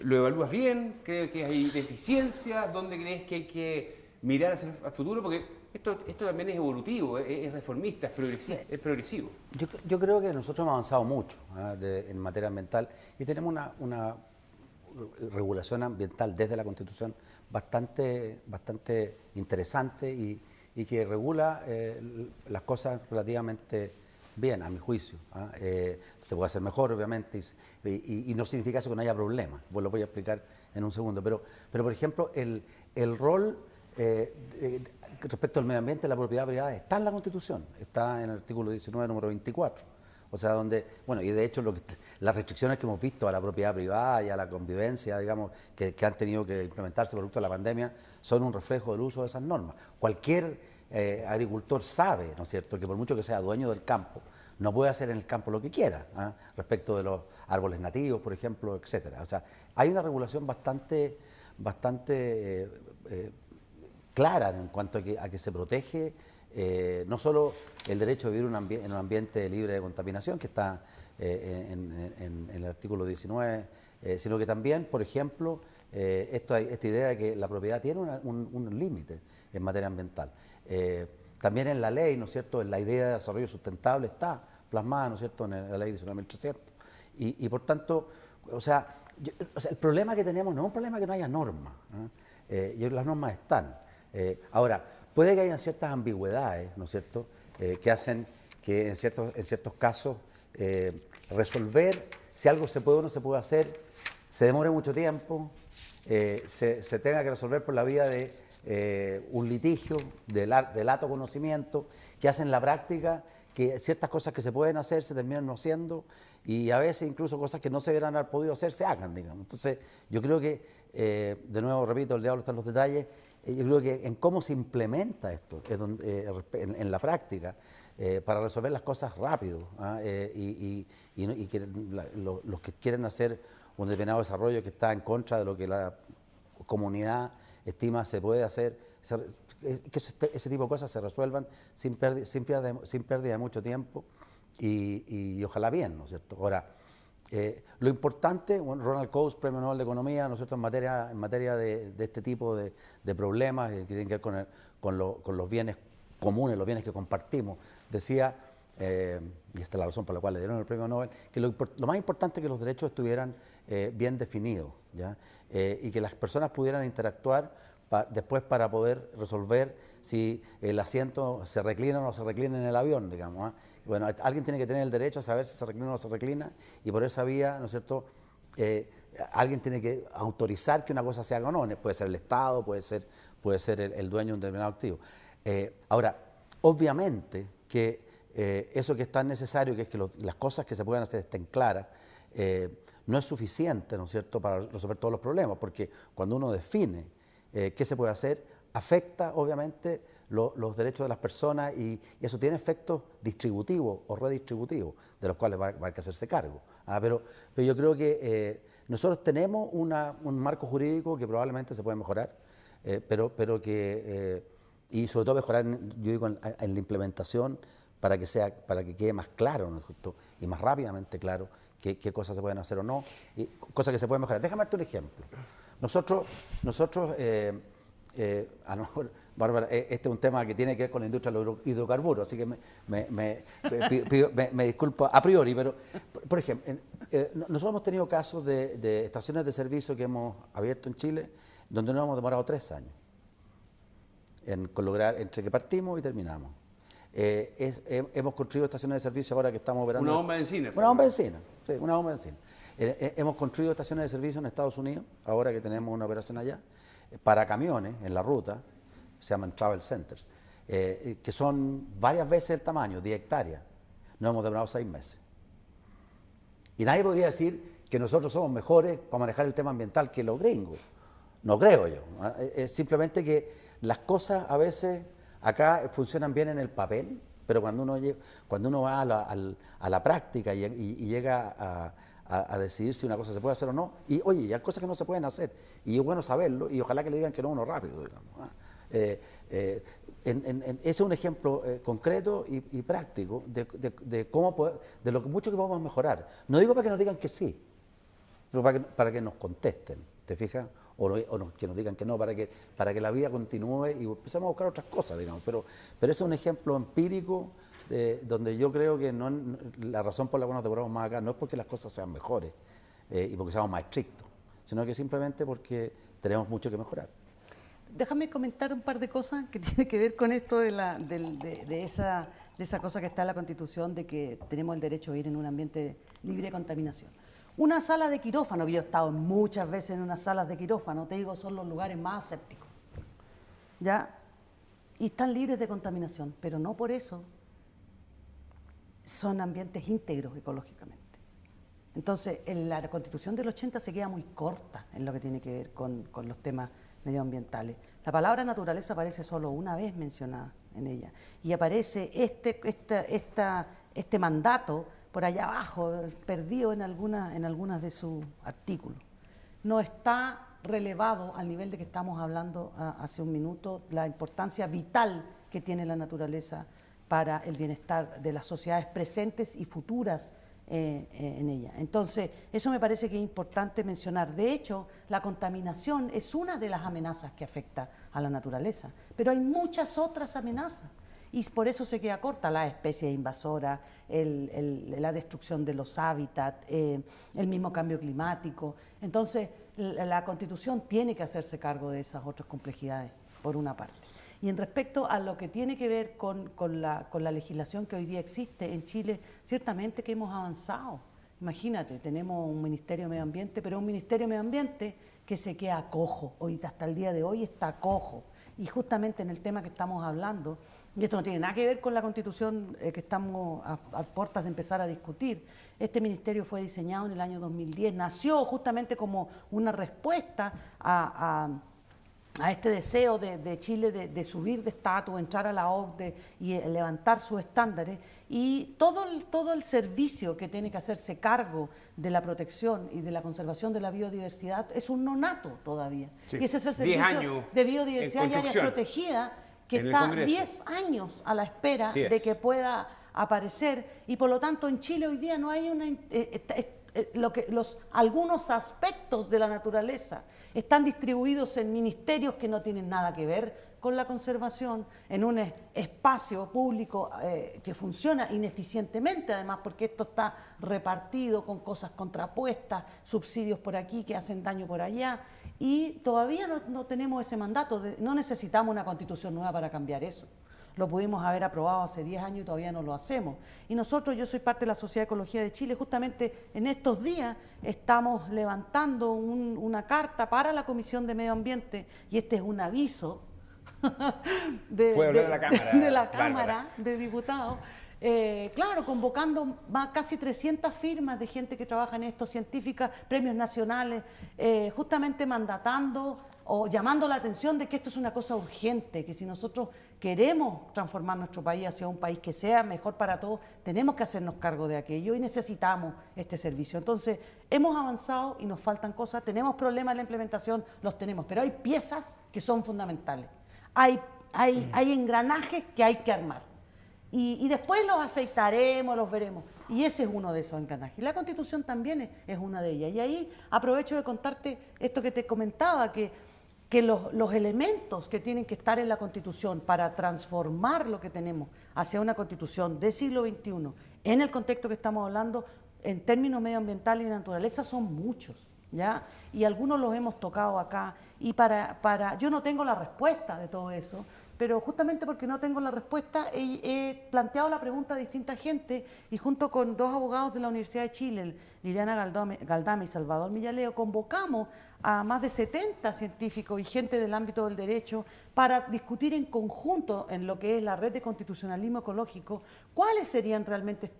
lo evalúas bien? ¿Crees que hay deficiencias? ¿Dónde crees que hay que mirar hacia el futuro? Porque esto también es evolutivo, es reformista, es progresivo. Yo creo que nosotros hemos avanzado mucho en materia ambiental y tenemos una regulación ambiental desde la Constitución bastante interesante y que regula las cosas relativamente bien, a mi juicio. Se puede hacer mejor, obviamente, y no significa eso que no haya problemas. Pues lo voy a explicar en un segundo. Pero por ejemplo, el rol respecto al medio ambiente, la propiedad privada, está en la Constitución, está en el artículo 19, número 24. O sea, donde, bueno, y de hecho las restricciones que hemos visto a la propiedad privada y a la convivencia, digamos, que han tenido que implementarse producto de la pandemia, son un reflejo del uso de esas normas. Cualquier agricultor sabe, ¿no es cierto?, que por mucho que sea dueño del campo, no puede hacer en el campo lo que quiera, respecto de los árboles nativos, por ejemplo, etcétera. O sea, hay una regulación bastante clara en cuanto a que se protege no solo el derecho a vivir en un ambiente libre de contaminación, que está en el artículo 19, sino que también, por ejemplo, esta idea de que la propiedad tiene un límite en materia ambiental. También en la ley, ¿no es cierto?, en la idea de desarrollo sustentable está plasmada, ¿no es cierto?, en la ley 19.300. Y por tanto, o sea, el problema que tenemos no es un problema que no haya normas, las normas están. Ahora, puede que hayan ciertas ambigüedades, ¿no es cierto?, que hacen que en ciertos casos resolver si algo se puede o no se puede hacer, se demore mucho tiempo, se tenga que resolver por la vía de un litigio, de lato conocimiento, que hacen la práctica que ciertas cosas que se pueden hacer se terminan no haciendo y a veces incluso cosas que no se deberían haber podido hacer se hagan, digamos. Entonces, yo creo que, de nuevo repito, el diablo está en los detalles. Yo creo que en cómo se implementa esto es donde, en la práctica para resolver las cosas rápido y que los que quieren hacer un determinado desarrollo que está en contra de lo que la comunidad estima se puede hacer, que ese tipo de cosas se resuelvan sin pérdida de mucho tiempo y ojalá bien, ¿no es cierto? Ahora, lo importante, bueno, Ronald Coase, Premio Nobel de Economía, ¿no es cierto?, en materia de este tipo de problemas que tienen que ver con los bienes comunes, los bienes que compartimos, decía, y esta es la razón por la cual le dieron el Premio Nobel, que lo más importante es que los derechos estuvieran bien definidos, ¿ya? Y que las personas pudieran interactuar después para poder resolver si el asiento se reclina o no se reclina en el avión, digamos. Bueno, alguien tiene que tener el derecho a saber si se reclina o no se reclina y por esa vía, ¿no es cierto?, alguien tiene que autorizar que una cosa se haga o no, puede ser el Estado, puede ser el dueño de un determinado activo. Ahora, obviamente que eso que es tan necesario, que es que las cosas que se puedan hacer estén claras, no es suficiente, ¿no es cierto?, para resolver todos los problemas, porque cuando uno define qué se puede hacer, afecta obviamente los derechos de las personas y eso tiene efectos distributivos o redistributivos, de los cuales va a haber que hacerse cargo. Pero yo creo que nosotros tenemos un marco jurídico que probablemente se puede mejorar, pero que, y sobre todo mejorar, yo digo, en la implementación para que quede más claro, ¿no es cierto?, y más rápidamente claro qué cosas se pueden hacer o no, y cosas que se pueden mejorar. Déjame darte un ejemplo. Nosotros a lo mejor, Bárbara, este es un tema que tiene que ver con la industria de los hidrocarburos, así que me disculpo a priori, pero, por ejemplo, nosotros hemos tenido casos de estaciones de servicio que hemos abierto en Chile, donde nos hemos demorado 3 años con lograr entre que partimos y terminamos. Hemos construido estaciones de servicio ahora que estamos operando. Una bomba de benzina. Una bomba de benzina, sí, una bomba de benzina. Hemos construido estaciones de servicio en Estados Unidos, ahora que tenemos una operación allá, para camiones en la ruta, se llaman travel centers, que son varias veces el tamaño, 10 hectáreas. Nos hemos demorado 6 meses. Y nadie podría decir que nosotros somos mejores para manejar el tema ambiental que los gringos. No creo yo. Es simplemente que las cosas a veces acá funcionan bien en el papel, pero cuando uno va a la práctica y llega a decidir si una cosa se puede hacer o no, y oye, y hay cosas que no se pueden hacer, y es bueno saberlo, y ojalá que le digan que no uno rápido, digamos. Ese es un ejemplo concreto y práctico de lo mucho que podemos mejorar. No digo para que nos digan que sí, pero para que nos contesten, ¿te fijas? Que nos digan que no, para que la vida continúe y empecemos a buscar otras cosas, digamos. Pero ese es un ejemplo empírico donde yo creo que la razón por la cual nos demoramos más acá no es porque las cosas sean mejores y porque seamos más estrictos, sino que simplemente porque tenemos mucho que mejorar. Déjame comentar un par de cosas que tienen que ver con esto de esa cosa que está en la Constitución, de que tenemos el derecho a vivir en un ambiente libre de contaminación. Una sala de quirófano, que yo he estado muchas veces en unas salas de quirófano, te digo, son los lugares más asépticos, ¿ya? Y están libres de contaminación, pero no por eso son ambientes íntegros ecológicamente. Entonces, la Constitución del 80 se queda muy corta en lo que tiene que ver con los temas medioambientales. La palabra naturaleza aparece solo una vez mencionada en ella y aparece este mandato por allá abajo, perdido en algunas de sus artículos. No está relevado al nivel de que estamos hablando hace un minuto la importancia vital que tiene la naturaleza para el bienestar de las sociedades presentes y futuras en ella. Entonces, eso me parece que es importante mencionar. De hecho, la contaminación es una de las amenazas que afecta a la naturaleza, pero hay muchas otras amenazas y por eso se queda corta: las especies invasoras, la destrucción de los hábitats, el mismo cambio climático. Entonces, la Constitución tiene que hacerse cargo de esas otras complejidades, por una parte. Y en respecto a lo que tiene que ver con la legislación que hoy día existe en Chile, ciertamente que hemos avanzado. Imagínate, tenemos un Ministerio de Medio Ambiente, pero un Ministerio de Medio Ambiente que se queda cojo. Hoy, hasta el día de hoy está cojo. Y justamente en el tema que estamos hablando, y esto no tiene nada que ver con la Constitución que estamos a puertas de empezar a discutir, este ministerio fue diseñado en el año 2010, nació justamente como una respuesta a este deseo de Chile de subir de estatus, entrar a la OCDE y levantar sus estándares, y todo el servicio que tiene que hacerse cargo de la protección y de la conservación de la biodiversidad es un nonato todavía. Sí. Y ese es el servicio de biodiversidad y áreas protegidas que está 10 años a la espera de que pueda aparecer, y por lo tanto en Chile hoy día no hay algunos aspectos de la naturaleza están distribuidos en ministerios que no tienen nada que ver con la conservación, en un espacio público que funciona ineficientemente, además, porque esto está repartido con cosas contrapuestas, subsidios por aquí que hacen daño por allá, y todavía no tenemos ese mandato, no necesitamos una Constitución nueva para cambiar eso. Lo pudimos haber aprobado hace 10 años y todavía no lo hacemos. Y nosotros, yo soy parte de la Sociedad de Ecología de Chile, justamente en estos días estamos levantando una carta para la Comisión de Medio Ambiente, y este es un aviso de la Cámara de Diputados, claro, convocando casi 300 firmas de gente que trabaja en esto, científicas, premios nacionales, justamente mandatando o llamando la atención de que esto es una cosa urgente, que si nosotros queremos transformar nuestro país hacia un país que sea mejor para todos, tenemos que hacernos cargo de aquello y necesitamos este servicio. Entonces, hemos avanzado y nos faltan cosas, tenemos problemas en la implementación, los tenemos, pero hay piezas que son fundamentales, hay engranajes que hay que armar. Y después los aceitaremos, los veremos. Y ese es uno de esos engranajes. Y la Constitución también es una de ellas. Y ahí aprovecho de contarte esto que te comentaba, que los elementos que tienen que estar en la Constitución para transformar lo que tenemos hacia una Constitución del siglo XXI, en el contexto que estamos hablando, en términos medioambientales y de naturaleza, son muchos, ¿ya? Y algunos los hemos tocado acá. Y yo no tengo la respuesta de todo eso, pero justamente porque no tengo la respuesta, he planteado la pregunta a distinta gente, y junto con dos abogados de la Universidad de Chile, Liliana Galdame y Salvador Millaleo, convocamos a más de 70 científicos y gente del ámbito del derecho para discutir en conjunto, en lo que es la red de constitucionalismo ecológico, cuáles serían realmente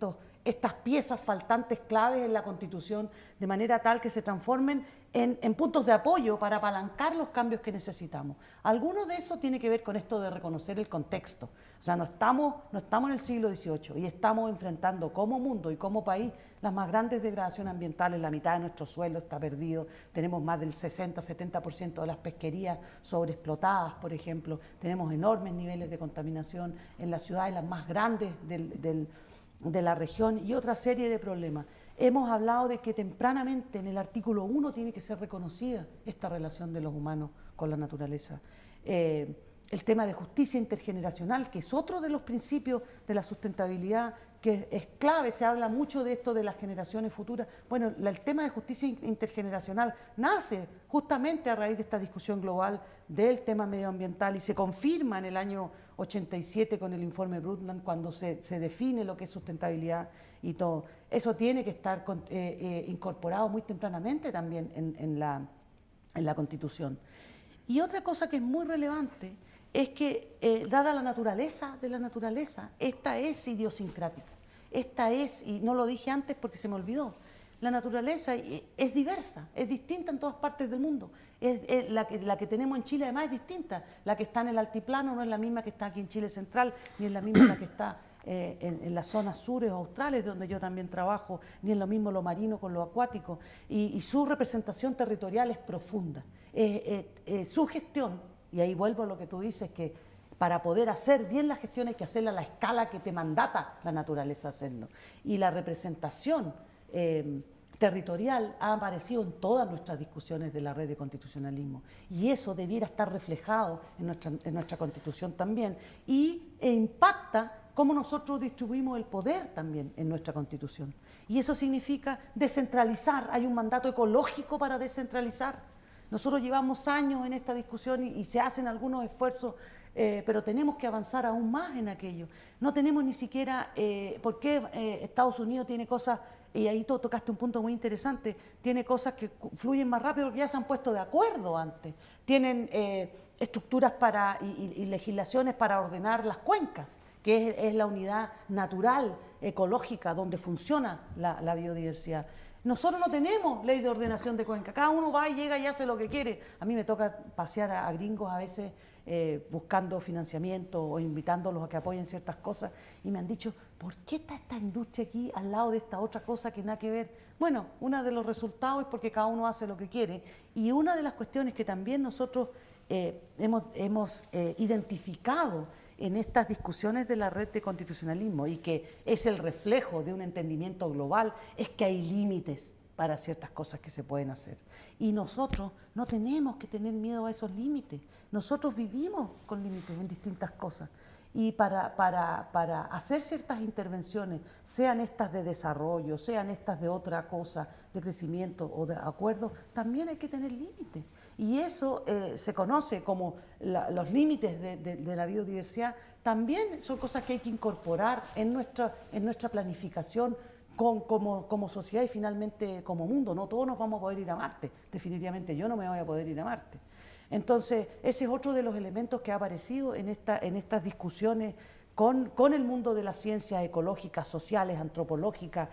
estas piezas faltantes claves en la Constitución, de manera tal que se transformen en puntos de apoyo para apalancar los cambios que necesitamos. Alguno de eso tiene que ver con esto de reconocer el contexto. O sea, no estamos en el siglo XVIII y estamos enfrentando como mundo y como país las más grandes degradaciones ambientales. La mitad de nuestro suelo está perdido, tenemos más del 60-70% de las pesquerías sobreexplotadas, por ejemplo, tenemos enormes niveles de contaminación en las ciudades las más grandes de la región, y otra serie de problemas. Hemos hablado de que tempranamente en el artículo 1 tiene que ser reconocida esta relación de los humanos con la naturaleza. El tema de justicia intergeneracional, que es otro de los principios de la sustentabilidad, que es clave. Se habla mucho de esto de las generaciones futuras. Bueno, el tema de justicia intergeneracional nace justamente a raíz de esta discusión global del tema medioambiental, y se confirma en el año 87 con el informe Brundtland, cuando se define lo que es sustentabilidad y todo. Eso tiene que estar incorporado muy tempranamente también en la Constitución. Y otra cosa que es muy relevante es que, dada la naturaleza de la naturaleza, esta es idiosincrática. Esta es, y no lo dije antes porque se me olvidó, la naturaleza es diversa, es distinta en todas partes del mundo. La que tenemos en Chile además es distinta. La que está en el altiplano no es la misma que está aquí en Chile central, ni es la misma la que está en las zonas sures australes, donde yo también trabajo, ni es lo mismo lo marino con lo acuático. Y su representación territorial es profunda. Su gestión, y ahí vuelvo a lo que tú dices, que para poder hacer bien la gestión hay que hacerla a la escala que te mandata la naturaleza hacerlo. Y la representación territorial ha aparecido en todas nuestras discusiones de la red de constitucionalismo, y eso debiera estar reflejado en nuestra Constitución también, e impacta cómo nosotros distribuimos el poder también en nuestra Constitución. Y eso significa descentralizar. Hay un mandato ecológico para descentralizar. Nosotros llevamos años en esta discusión y se hacen algunos esfuerzos, pero tenemos que avanzar aún más en aquello. No tenemos ni siquiera, ¿por qué Estados Unidos tiene cosas, y ahí tú tocaste un punto muy interesante, tiene cosas que fluyen más rápido porque ya se han puesto de acuerdo antes? Tienen estructuras y legislaciones para ordenar las cuencas, que es la unidad natural, ecológica, donde funciona la biodiversidad. Nosotros no tenemos ley de ordenación de cuenca, cada uno va y llega y hace lo que quiere. A mí me toca pasear a gringos a veces buscando financiamiento o invitándolos a que apoyen ciertas cosas, y me han dicho, ¿por qué está esta industria aquí al lado de esta otra cosa que nada que ver? Bueno, uno de los resultados es porque cada uno hace lo que quiere, y una de las cuestiones que también nosotros hemos identificado en estas discusiones de la red de constitucionalismo, y que es el reflejo de un entendimiento global, es que hay límites para ciertas cosas que se pueden hacer. Y nosotros no tenemos que tener miedo a esos límites. Nosotros vivimos con límites en distintas cosas. Y para hacer ciertas intervenciones, sean estas de desarrollo, sean estas de otra cosa, de crecimiento o de acuerdo, también hay que tener límites. Y eso se conoce como los límites de la biodiversidad. También son cosas que hay que incorporar en nuestra planificación como sociedad y finalmente como mundo. No todos nos vamos a poder ir a Marte. Definitivamente yo no me voy a poder ir a Marte. Entonces, ese es otro de los elementos que ha aparecido en estas discusiones con el mundo de las ciencias ecológicas, sociales, antropológicas,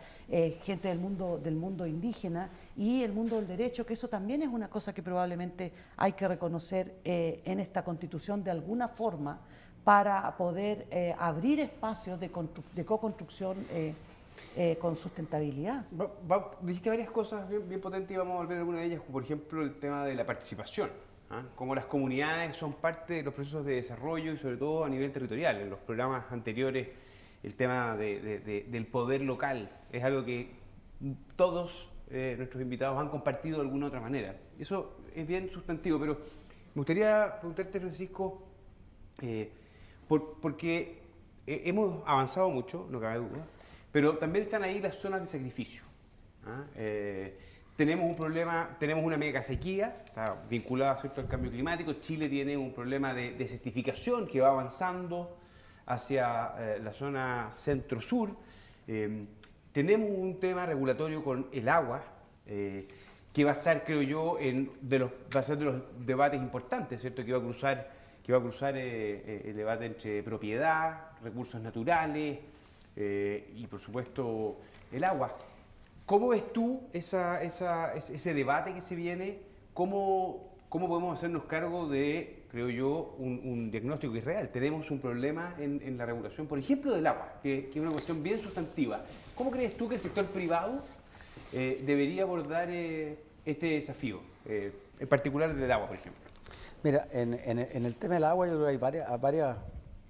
gente del mundo indígena y el mundo del derecho, que eso también es una cosa que probablemente hay que reconocer en esta Constitución de alguna forma para poder abrir espacios de co-construcción con sustentabilidad. Dijiste varias cosas bien potentes y vamos a volver a alguna de ellas, como por ejemplo el tema de la participación. Como las comunidades son parte de los procesos de desarrollo y sobre todo a nivel territorial. En los programas anteriores el tema del poder local es algo que todos nuestros invitados han compartido de alguna otra manera. Eso es bien sustantivo, pero me gustaría preguntarte, Francisco, porque hemos avanzado mucho, no cabe duda, pero también están ahí las zonas de sacrificio. Tenemos un problema, tenemos una mega sequía, está vinculada, ¿cierto?, al cambio climático. Chile tiene un problema de desertificación que va avanzando hacia la zona centro-sur. Tenemos un tema regulatorio con el agua, que va a estar, creo yo, va a ser de los debates importantes, ¿cierto?, que va a cruzar el debate entre propiedad, recursos naturales y, por supuesto, el agua. ¿Cómo ves tú ese debate que se viene? ¿Cómo podemos hacernos cargo de, creo yo, un diagnóstico que es real? Tenemos un problema en la regulación, por ejemplo, del agua, que es una cuestión bien sustantiva. ¿Cómo crees tú que el sector privado debería abordar este desafío, en particular del agua, por ejemplo? Mira, en el tema del agua yo creo que hay varias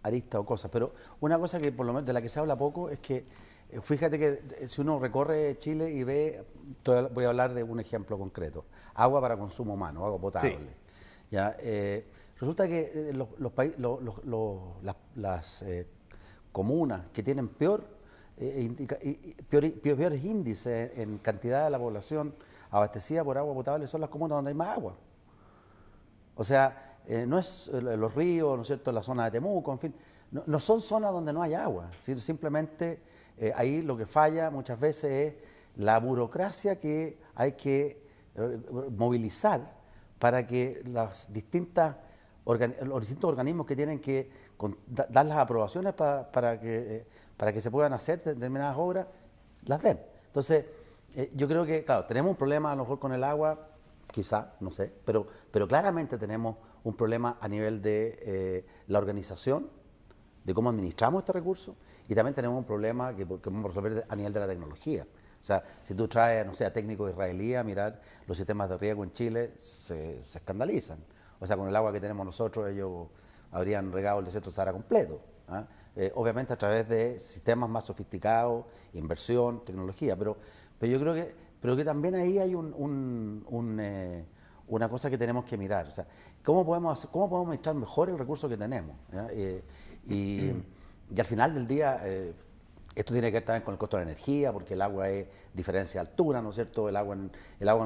aristas o cosas, pero una cosa que por lo menos de la que se habla poco es que fíjate que si uno recorre Chile y ve, voy a hablar de un ejemplo concreto, agua para consumo humano, agua potable. Sí. ¿Ya? Resulta que las comunas que tienen peores índices en cantidad de la población abastecida por agua potable son las comunas donde hay más agua. O sea, no es los ríos, ¿no es cierto?, la zona de Temuco, en fin, no son zonas donde no hay agua, simplemente ahí lo que falla muchas veces es la burocracia que hay que movilizar para que los distintos organismos que tienen que dar las aprobaciones para que para que se puedan hacer determinadas obras, las den. Entonces, yo creo que, claro, tenemos un problema a lo mejor con el agua, quizá, no sé, pero claramente tenemos un problema a nivel de la organización, de cómo administramos este recurso, y también tenemos un problema que vamos a resolver a nivel de la tecnología. O sea, si tú traes, no sé, a técnicos israelíes a mirar los sistemas de riego en Chile, se escandalizan. O sea, con el agua que tenemos nosotros, ellos habrían regado el desierto Sahara completo. ¿Ah? Obviamente a través de sistemas más sofisticados, inversión, tecnología, pero yo creo que también ahí hay una cosa que tenemos que mirar. O sea, ¿cómo podemos administrar mejor el recurso que tenemos? Y al final del día, esto tiene que ver también con el costo de la energía, porque el agua es diferencia de altura, ¿no es cierto? El agua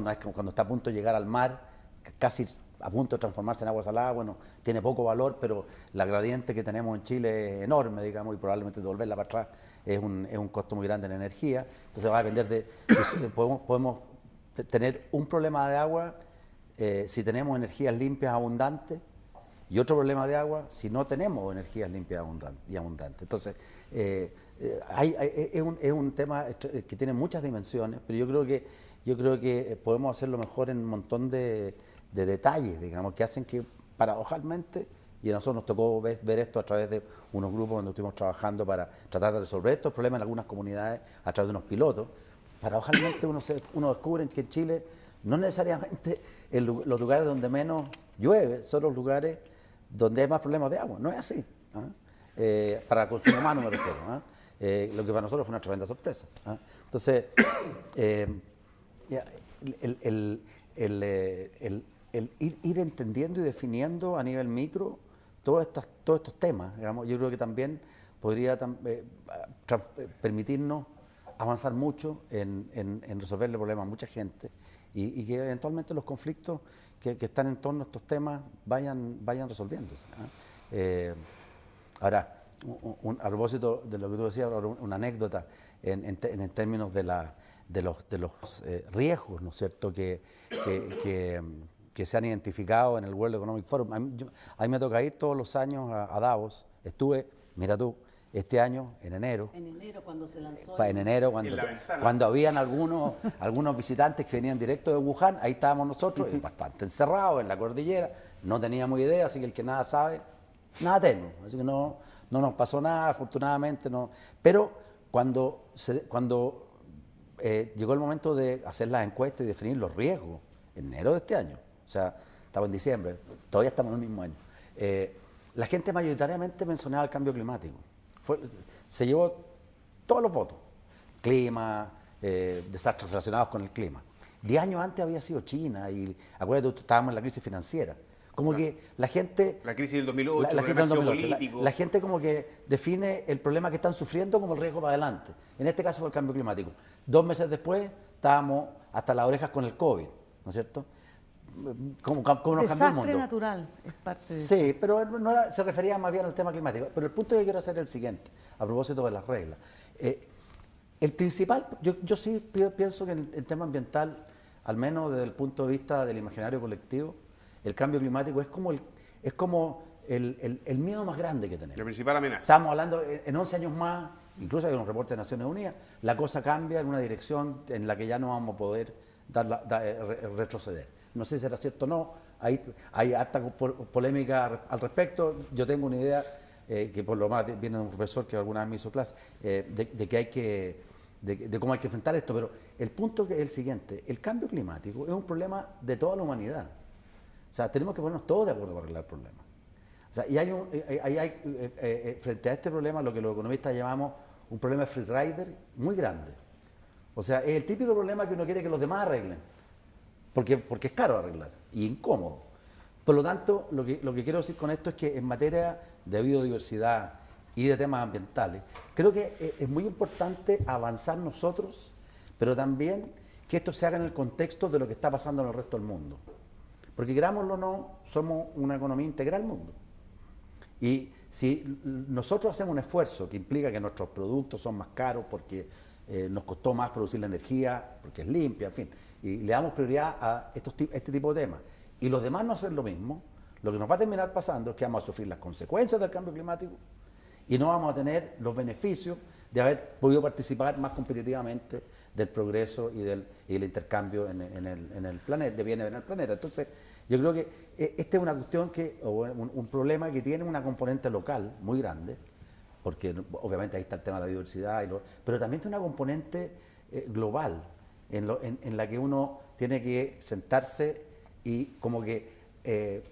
no es como cuando está a punto de llegar al mar, casi a punto de transformarse en agua salada, bueno, tiene poco valor, pero la gradiente que tenemos en Chile es enorme, digamos, y probablemente devolverla para atrás es un costo muy grande en energía. Entonces va a depender de podemos tener un problema de agua si tenemos energías limpias abundantes, y otro problema de agua si no tenemos energías limpias y abundantes. Entonces, es un tema que tiene muchas dimensiones, pero yo creo que podemos hacerlo mejor en un montón de detalles, digamos, que hacen que, paradojalmente, y a nosotros nos tocó ver esto a través de unos grupos donde estuvimos trabajando para tratar de resolver estos problemas en algunas comunidades a través de unos pilotos, paradojalmente uno descubre que en Chile no necesariamente los lugares donde menos llueve son los lugares donde hay más problemas de agua. No es así. Para el consumo humano me refiero. Lo que para nosotros fue una tremenda sorpresa. Entonces, el ir entendiendo y definiendo a nivel micro todos estos temas, digamos, yo creo que también podría permitirnos avanzar mucho en resolverle problemas a mucha gente y que eventualmente los conflictos que están en torno a estos temas vayan resolviéndose. Ahora, a propósito de lo que tú decías, una anécdota en términos de los riesgos, ¿no es cierto?, que se han identificado en el World Economic Forum. A mí me toca ir todos los años a Davos. Estuve, mira tú, este año, en enero. En enero, cuando se lanzó. En enero, cuando habían algunos visitantes que venían directo de Wuhan, ahí estábamos nosotros, bastante encerrados en la cordillera, no teníamos idea, así que el que nada sabe, nada teme. Así que no nos pasó nada, afortunadamente. No. Pero cuando llegó el momento de hacer las encuestas y definir los riesgos, en enero de este año, o sea, estaba en diciembre, todavía estamos en el mismo año, la gente mayoritariamente mencionaba el cambio climático. Se llevó todos los votos. Clima, desastres relacionados con el clima. 10 años antes había sido China y acuérdate, estábamos en la crisis financiera. Como que la gente... La crisis del 2008, la gente como que define el problema que están sufriendo como el riesgo para adelante. En este caso fue el cambio climático. 2 meses después estábamos hasta las orejas con el COVID, ¿no es cierto? ¿Cómo nos cambió el mundo? Desastre natural es parte de eso. Sí, pero se refería más bien al tema climático. Pero el punto que quiero hacer es el siguiente, a propósito de las reglas. El principal, yo sí pienso que el tema ambiental, al menos desde el punto de vista del imaginario colectivo, el cambio climático es como el miedo más grande que tenemos. La principal amenaza. Estamos hablando, en 11 años más, incluso hay un reporte de Naciones Unidas, la cosa cambia en una dirección en la que ya no vamos a poder retroceder. No sé si será cierto o no, hay harta polémica al respecto. Yo tengo una idea, que por lo más viene de un profesor que alguna vez me hizo clase, de cómo hay que enfrentar esto, pero el punto que es el siguiente: el cambio climático es un problema de toda la humanidad. O sea, tenemos que ponernos todos de acuerdo para arreglar el problema. O sea, y frente a este problema, lo que los economistas llamamos un problema de free rider muy grande. O sea, es el típico problema que uno quiere que los demás arreglen, porque es caro arreglar y incómodo. Por lo tanto, lo que quiero decir con esto es que en materia de biodiversidad y de temas ambientales, creo que es muy importante avanzar nosotros, pero también que esto se haga en el contexto de lo que está pasando en el resto del mundo. Porque querámoslo o no, somos una economía integral al mundo. Y si nosotros hacemos un esfuerzo que implica que nuestros productos son más caros porque nos costó más producir la energía, porque es limpia, en fin, y le damos prioridad a este tipo de temas, y los demás no hacen lo mismo, lo que nos va a terminar pasando es que vamos a sufrir las consecuencias del cambio climático y no vamos a tener los beneficios de haber podido participar más competitivamente del progreso y del intercambio en el planeta, de bienes en el planeta. Entonces, yo creo que esta es una cuestión un problema que tiene una componente local muy grande, porque obviamente ahí está el tema de la biodiversidad, pero también tiene una componente global, en la que uno tiene que sentarse y como que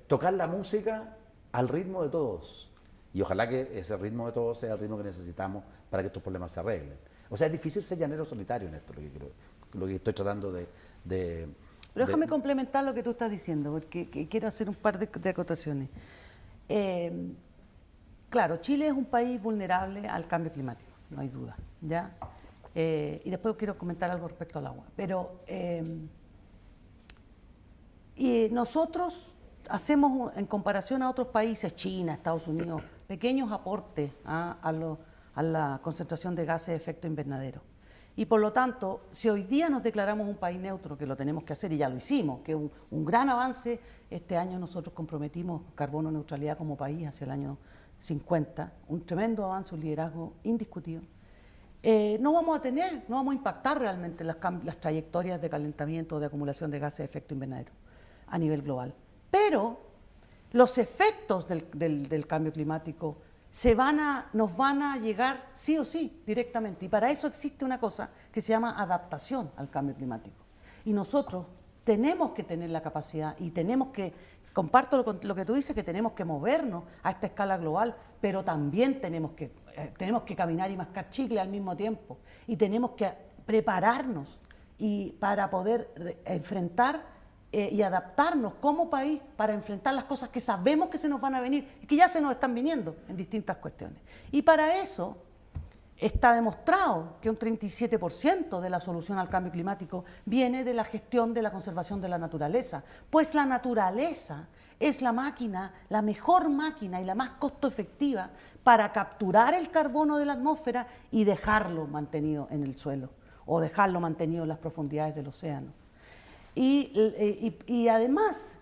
tocar la música al ritmo de todos. Y ojalá que ese ritmo de todos sea el ritmo que necesitamos para que estos problemas se arreglen. O sea, es difícil ser llanero solitario en esto, lo que estoy tratando de Pero déjame complementar lo que tú estás diciendo, porque quiero hacer un par de acotaciones. Claro, Chile es un país vulnerable al cambio climático, no hay duda, ¿ya? Y después quiero comentar algo respecto al agua. Pero y nosotros hacemos, en comparación a otros países, China, Estados Unidos, pequeños aportes a la concentración de gases de efecto invernadero. Y por lo tanto, si hoy día nos declaramos un país neutro, que lo tenemos que hacer y ya lo hicimos, que es un gran avance, este año nosotros comprometimos carbono neutralidad como país hacia el año 50, un tremendo avance, un liderazgo indiscutido. No vamos a impactar realmente las trayectorias de calentamiento, de acumulación de gases de efecto invernadero a nivel global. Pero los efectos del cambio climático nos van a llegar sí o sí directamente. Y para eso existe una cosa que se llama adaptación al cambio climático. Y nosotros tenemos que tener la capacidad y tenemos que, comparto lo que tú dices, que tenemos que movernos a esta escala global, pero también tenemos que caminar y mascar chicle al mismo tiempo. Y tenemos que prepararnos para poder enfrentar y adaptarnos como país para enfrentar las cosas que sabemos que se nos van a venir y que ya se nos están viniendo en distintas cuestiones. Y para eso está demostrado que un 37% de la solución al cambio climático viene de la gestión de la conservación de la naturaleza, pues la naturaleza es la máquina, la mejor máquina y la más costo efectiva para capturar el carbono de la atmósfera y dejarlo mantenido en el suelo o dejarlo mantenido en las profundidades del océano. Y además,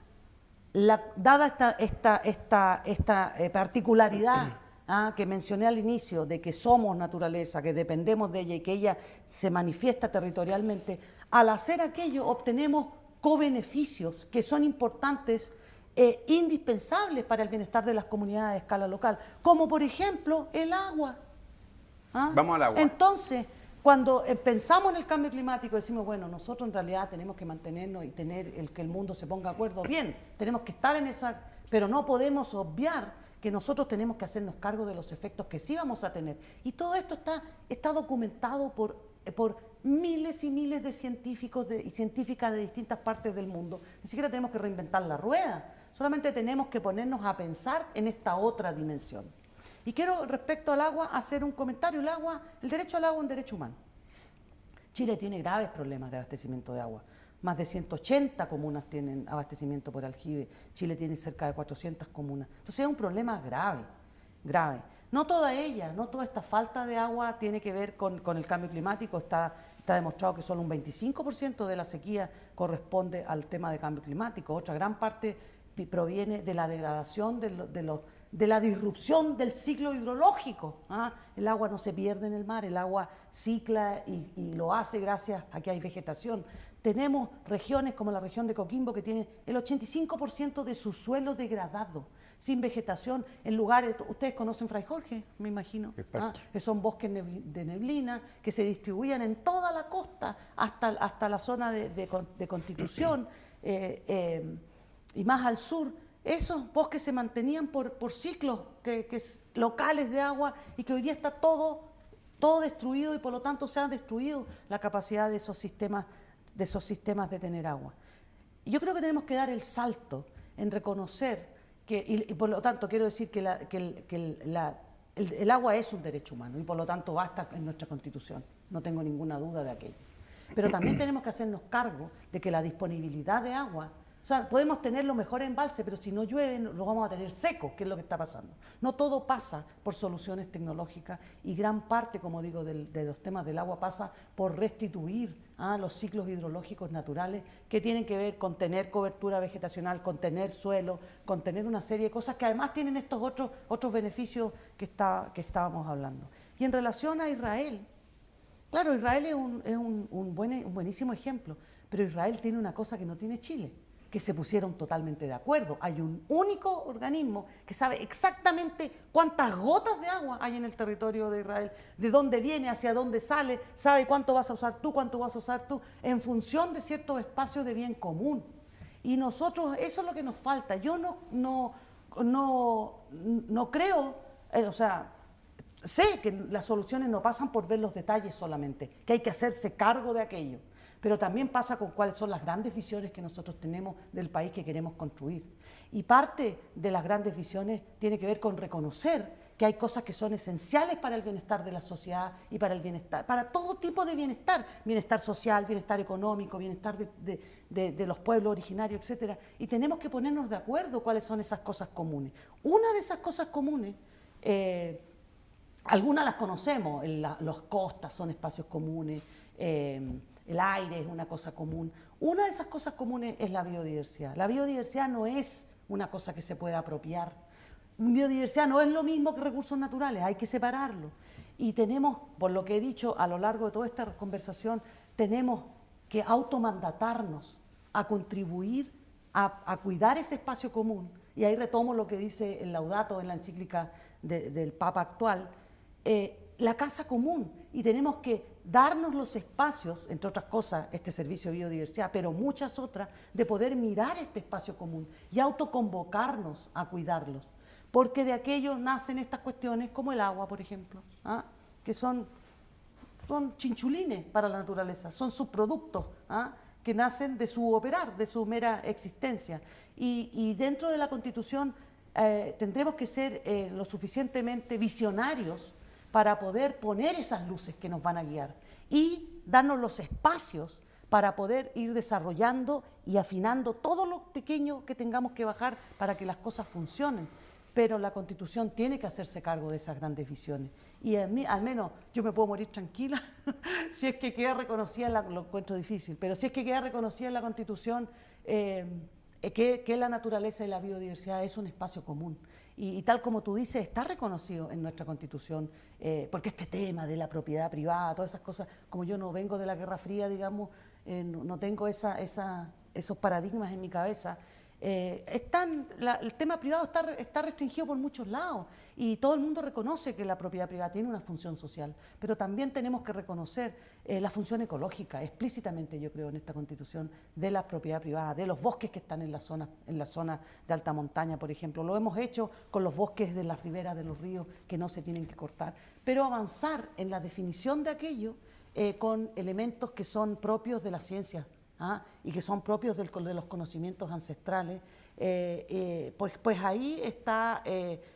dada esta particularidad que mencioné al inicio, de que somos naturaleza, que dependemos de ella y que ella se manifiesta territorialmente, al hacer aquello obtenemos co-beneficios que son importantes e indispensables para el bienestar de las comunidades a escala local, como por ejemplo el agua. Vamos al agua. Entonces, cuando pensamos en el cambio climático, decimos, bueno, nosotros en realidad tenemos que mantenernos y tener que el mundo se ponga de acuerdo. Bien, tenemos que estar en esa, pero no podemos obviar que nosotros tenemos que hacernos cargo de los efectos que sí vamos a tener. Y todo esto está documentado por miles y miles de científicos y científicas de distintas partes del mundo. Ni siquiera tenemos que reinventar la rueda, solamente tenemos que ponernos a pensar en esta otra dimensión. Y quiero, respecto al agua, hacer un comentario. El derecho al agua es un derecho humano. Chile tiene graves problemas de abastecimiento de agua. Más de 180 comunas tienen abastecimiento por aljibe. Chile tiene cerca de 400 comunas. Entonces es un problema grave, grave. No toda esta falta de agua tiene que ver con el cambio climático. Está demostrado que solo un 25% de la sequía corresponde al tema de cambio climático. Otra gran parte proviene de la degradación de la disrupción del ciclo hidrológico. El agua no se pierde en el mar, el agua cicla y lo hace gracias a que hay vegetación. Tenemos regiones como la región de Coquimbo que tiene el 85% de su suelo degradado, sin vegetación, en lugares, ustedes conocen Fray Jorge, me imagino, que son bosques de neblina, que se distribuían en toda la costa hasta la zona de Constitución y más al sur. Esos bosques se mantenían por ciclos locales de agua y que hoy día está todo destruido y por lo tanto se ha destruido la capacidad de esos sistemas de tener agua. Y yo creo que tenemos que dar el salto en reconocer y por lo tanto quiero decir que el agua es un derecho humano y por lo tanto va a estar en nuestra Constitución, no tengo ninguna duda de aquello. Pero también tenemos que hacernos cargo de que la disponibilidad de agua O sea, podemos tener los mejores embalses, pero si no llueve, lo vamos a tener seco, que es lo que está pasando. No todo pasa por soluciones tecnológicas y gran parte, como digo, de los temas del agua pasa por restituir los ciclos hidrológicos naturales que tienen que ver con tener cobertura vegetacional, con tener suelo, con tener una serie de cosas que además tienen estos otros beneficios que estábamos hablando. Y en relación a Israel, claro, Israel es un buenísimo ejemplo, pero Israel tiene una cosa que no tiene Chile, que se pusieron totalmente de acuerdo. Hay un único organismo que sabe exactamente cuántas gotas de agua hay en el territorio de Israel, de dónde viene, hacia dónde sale, sabe cuánto vas a usar tú, cuánto vas a usar tú, en función de ciertos espacios de bien común. Y nosotros, eso es lo que nos falta. Yo no creo, o sea, sé que las soluciones no pasan por ver los detalles solamente, que hay que hacerse cargo de aquello. Pero también pasa con cuáles son las grandes visiones que nosotros tenemos del país que queremos construir. Y parte de las grandes visiones tiene que ver con reconocer que hay cosas que son esenciales para el bienestar de la sociedad y para el bienestar, para todo tipo de bienestar social, bienestar económico, bienestar de los pueblos originarios, etcétera. Y tenemos que ponernos de acuerdo cuáles son esas cosas comunes. Una de esas cosas comunes, algunas las conocemos, las costas son espacios comunes, el aire es una cosa común. Una de esas cosas comunes es la biodiversidad. La biodiversidad no es una cosa que se pueda apropiar. Biodiversidad no es lo mismo que recursos naturales, hay que separarlo. Y tenemos, por lo que he dicho a lo largo de toda esta conversación, tenemos que automandatarnos a contribuir a cuidar ese espacio común. Y ahí retomo lo que dice el Laudato en la encíclica del Papa actual, la casa común, y tenemos que darnos los espacios, entre otras cosas, este servicio de biodiversidad, pero muchas otras, de poder mirar este espacio común y autoconvocarnos a cuidarlos, porque de aquello nacen estas cuestiones como el agua, por ejemplo, que son chinchulines para la naturaleza, son subproductos que nacen de su operar, de su mera existencia. Y dentro de la Constitución tendremos que ser lo suficientemente visionarios para poder poner esas luces que nos van a guiar y darnos los espacios para poder ir desarrollando y afinando todo lo pequeño que tengamos que bajar para que las cosas funcionen. Pero la Constitución tiene que hacerse cargo de esas grandes visiones. Y a mí, al menos yo me puedo morir tranquila si es que queda reconocida, lo encuentro difícil, pero si es que queda reconocida en la Constitución que la naturaleza y la biodiversidad es un espacio común. Y tal como tú dices, está reconocido en nuestra Constitución, porque este tema de la propiedad privada, todas esas cosas, como yo no vengo de la Guerra Fría, digamos, no tengo esos paradigmas en mi cabeza, el tema privado está restringido por muchos lados y todo el mundo reconoce que la propiedad privada tiene una función social, pero también tenemos que reconocer la función ecológica explícitamente, yo creo, en esta Constitución, de la propiedad privada, de los bosques que están en la zona de alta montaña, por ejemplo. Lo hemos hecho con los bosques de las riberas de los ríos que no se tienen que cortar, pero avanzar en la definición de aquello con elementos que son propios de la ciencia, y que son propios de los conocimientos ancestrales, pues ahí está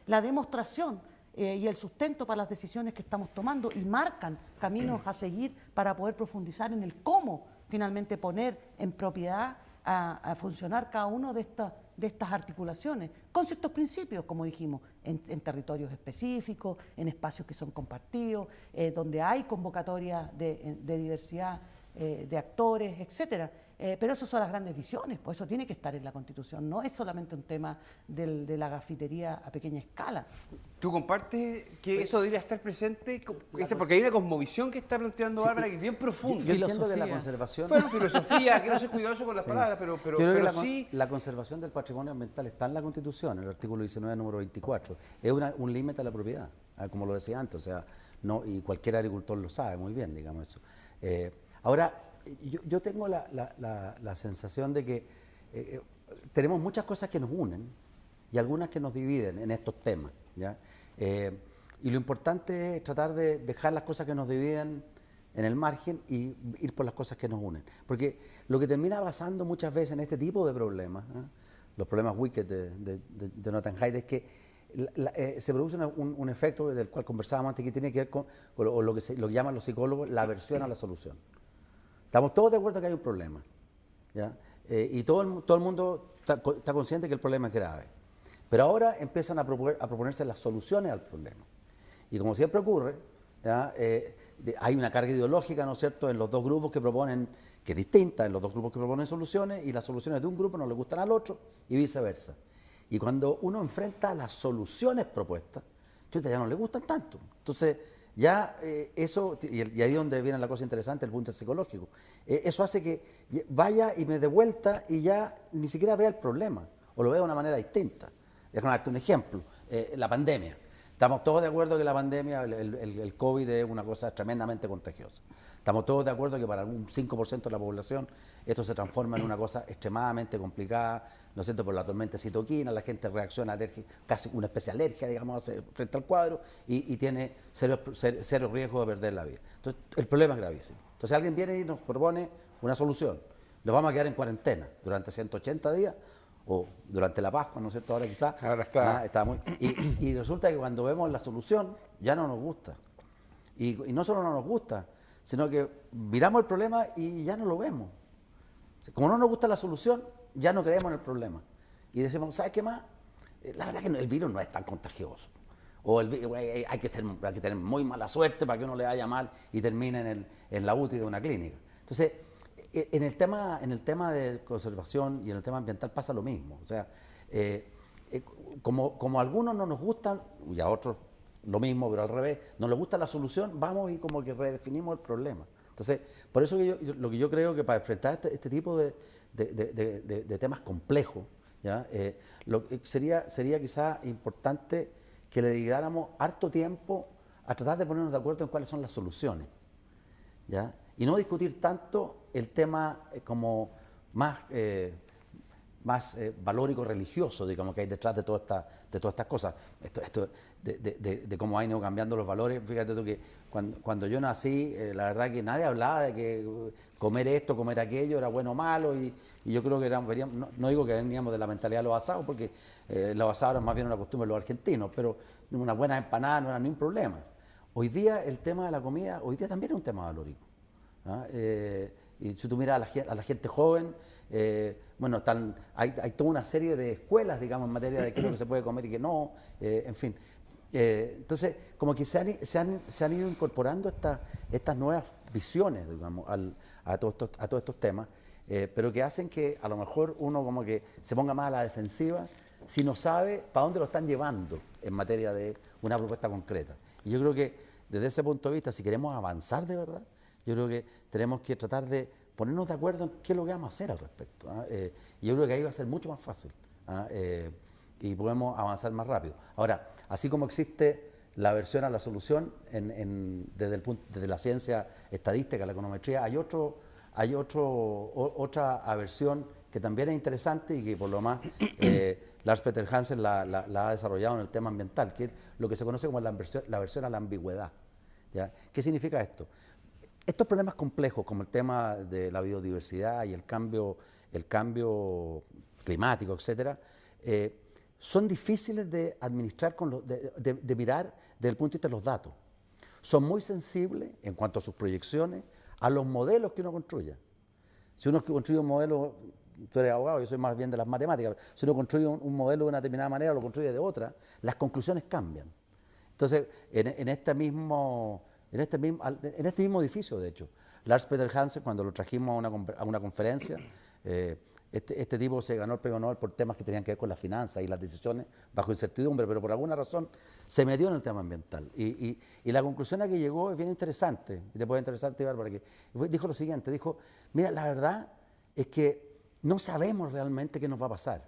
la demostración y el sustento para las decisiones que estamos tomando y marcan caminos a seguir para poder profundizar en el cómo finalmente poner en propiedad a funcionar cada uno de estas articulaciones, con ciertos principios, como dijimos, en territorios específicos, en espacios que son compartidos, donde hay convocatoria de diversidad de actores, etcétera. Pero esas son las grandes visiones, pues eso tiene que estar en la Constitución, no es solamente un tema de la gafitería a pequeña escala. ¿Tú compartes que eso debería estar presente? Porque hay una cosmovisión que está planteando Bárbara que es bien profunda. Yo entiendo que la conservación... Bueno, filosofía, quiero ser cuidadoso con las palabras, pero sí... La conservación del patrimonio ambiental está en la Constitución, en el artículo 19, número 24. Es un límite a la propiedad, como lo decía antes, o sea, no, y cualquier agricultor lo sabe muy bien, digamos eso. Ahora, yo tengo la sensación de que tenemos muchas cosas que nos unen y algunas que nos dividen en estos temas, ¿ya? Y lo importante es tratar de dejar las cosas que nos dividen en el margen y ir por las cosas que nos unen. Porque lo que termina pasando muchas veces en este tipo de problemas, los problemas Wicked de Jonathan Haidt, es que se produce un efecto del cual conversábamos antes que tiene que ver con lo que llaman los psicólogos la aversión a la solución. Estamos todos de acuerdo que hay un problema, ¿ya? y todo el mundo está consciente que el problema es grave. Pero ahora empiezan a proponerse las soluciones al problema. Y como siempre ocurre, ¿ya? Hay una carga ideológica, ¿no es cierto?, en los dos grupos que proponen, que es distinta, en los dos grupos que proponen soluciones, y las soluciones de un grupo no le gustan al otro, y viceversa. Y cuando uno enfrenta las soluciones propuestas, entonces ya no le gustan tanto. Entonces, ya eso, y ahí es donde viene la cosa interesante, el punto psicológico, eso hace que vaya y me dé vuelta y ya ni siquiera vea el problema, o lo vea de una manera distinta. Déjame darte un ejemplo, la pandemia. Estamos todos de acuerdo que la pandemia, el COVID es una cosa tremendamente contagiosa. Estamos todos de acuerdo que para un 5% de la población esto se transforma en una cosa extremadamente complicada, ¿no es cierto?, por la tormenta de citoquina, la gente reacciona casi una especie de alergia, digamos, frente al cuadro y tiene cero riesgo de perder la vida. Entonces, el problema es gravísimo. Entonces, alguien viene y nos propone una solución. Nos vamos a quedar en cuarentena durante 180 días, o durante la Pascua, ¿no es cierto? Ahora quizás está muy... Y resulta que cuando vemos la solución ya no nos gusta. Y no solo no nos gusta, sino que miramos el problema y ya no lo vemos. Como no nos gusta la solución, ya no creemos en el problema. Y decimos, ¿sabes qué más? La verdad es que el virus no es tan contagioso. O hay que tener muy mala suerte para que uno le vaya mal y termine en la UTI de una clínica. Entonces, en el tema de conservación y en el tema ambiental pasa lo mismo. O sea, como a algunos no nos gustan, y a otros lo mismo, pero al revés, no les gusta la solución, vamos y como que redefinimos el problema. Entonces, por eso lo que yo creo que para enfrentar este tipo de temas complejos, ¿ya? Sería quizás importante que le dedicáramos harto tiempo a tratar de ponernos de acuerdo en cuáles son las soluciones, ¿ya? Y no discutir tanto el tema como más valórico religioso, digamos, que hay detrás de todas estas cosas. Esto de cómo han ido cambiando los valores. Fíjate tú que cuando yo nací, la verdad que nadie hablaba de que comer esto, comer aquello era bueno o malo, y yo creo que no digo que veníamos de la mentalidad de los asados, porque los asados eran más bien una costumbre de los argentinos, pero una buena empanada no era ningún problema. Hoy día el tema de la comida, hoy día también es un tema valórico. ¿Ah? Y si tú miras a la gente joven, bueno, hay toda una serie de escuelas, digamos, en materia de qué es lo que se puede comer y qué no, en fin. Entonces, como que se han ido incorporando estas nuevas visiones, digamos, a todos estos temas, pero que hacen que a lo mejor uno como que se ponga más a la defensiva si no sabe para dónde lo están llevando en materia de una propuesta concreta. Y yo creo que desde ese punto de vista, si queremos avanzar de verdad, yo creo que tenemos que tratar de ponernos de acuerdo en qué es lo que vamos a hacer al respecto. Y yo creo que ahí va a ser mucho más fácil, y podemos avanzar más rápido. Ahora, así como existe la aversión a la solución desde la ciencia estadística, la econometría, hay otra aversión que también es interesante y que por lo más Lars Peter Hansen la ha desarrollado en el tema ambiental, que es lo que se conoce como la aversión a la ambigüedad, ¿ya? ¿Qué significa esto? Estos problemas complejos, como el tema de la biodiversidad y el cambio climático, etcétera, son difíciles de administrar, de mirar desde el punto de vista de los datos. Son muy sensibles, en cuanto a sus proyecciones, a los modelos que uno construya. Si uno construye un modelo, tú eres abogado, yo soy más bien de las matemáticas, si uno construye un modelo de una determinada manera o lo construye de otra, las conclusiones cambian. Entonces, en este mismo edificio, de hecho, Lars Peter Hansen, cuando lo trajimos a una conferencia, este tipo se ganó el premio Nobel por temas que tenían que ver con las finanzas y las decisiones bajo incertidumbre, pero por alguna razón se metió en el tema ambiental. Y la conclusión a que llegó es bien interesante, y te puede interesar, Bárbara, que dijo lo siguiente, dijo, mira, la verdad es que no sabemos realmente qué nos va a pasar,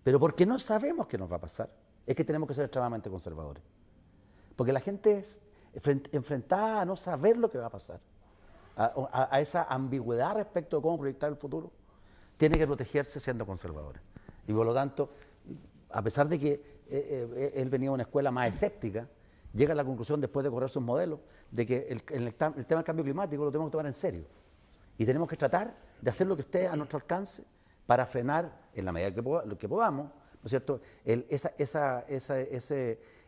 pero porque no sabemos qué nos va a pasar, es que tenemos que ser extremadamente conservadores. Porque la gente es enfrentada a no saber lo que va a pasar, a esa ambigüedad respecto de cómo proyectar el futuro, tiene que protegerse siendo conservadores. Y por lo tanto, a pesar de que él venía de una escuela más escéptica, llega a la conclusión, después de correr sus modelos, de que el tema del cambio climático lo tenemos que tomar en serio. Y tenemos que tratar de hacer lo que esté a nuestro alcance para frenar, en la medida que podamos, ¿no es cierto?,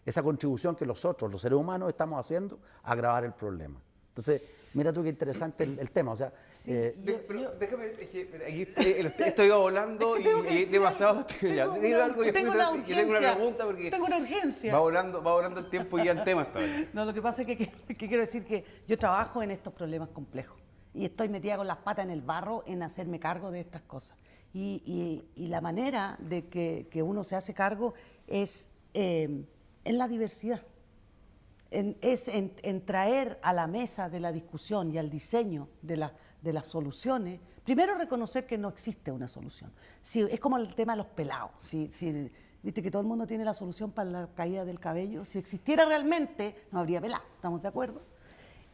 esa contribución que nosotros, los seres humanos, estamos haciendo a agravar el problema. Entonces, mira tú qué interesante el tema. O sea, Pero déjame, es que aquí estoy volando y demasiado. Digo algo y tengo una yo tengo una urgencia. pregunta porque Tengo una urgencia. va volando el tiempo y ya el tema está bien. No, lo que pasa es que quiero decir que yo trabajo en estos problemas complejos y estoy metida con las patas en el barro en hacerme cargo de estas cosas. Y la manera de que uno se hace cargo es en la diversidad. En traer a la mesa de la discusión y al diseño de las soluciones, primero reconocer que no existe una solución. Si, es como el tema de los pelados. Viste que todo el mundo tiene la solución para la caída del cabello. Si existiera realmente, no habría pelado. ¿Estamos de acuerdo?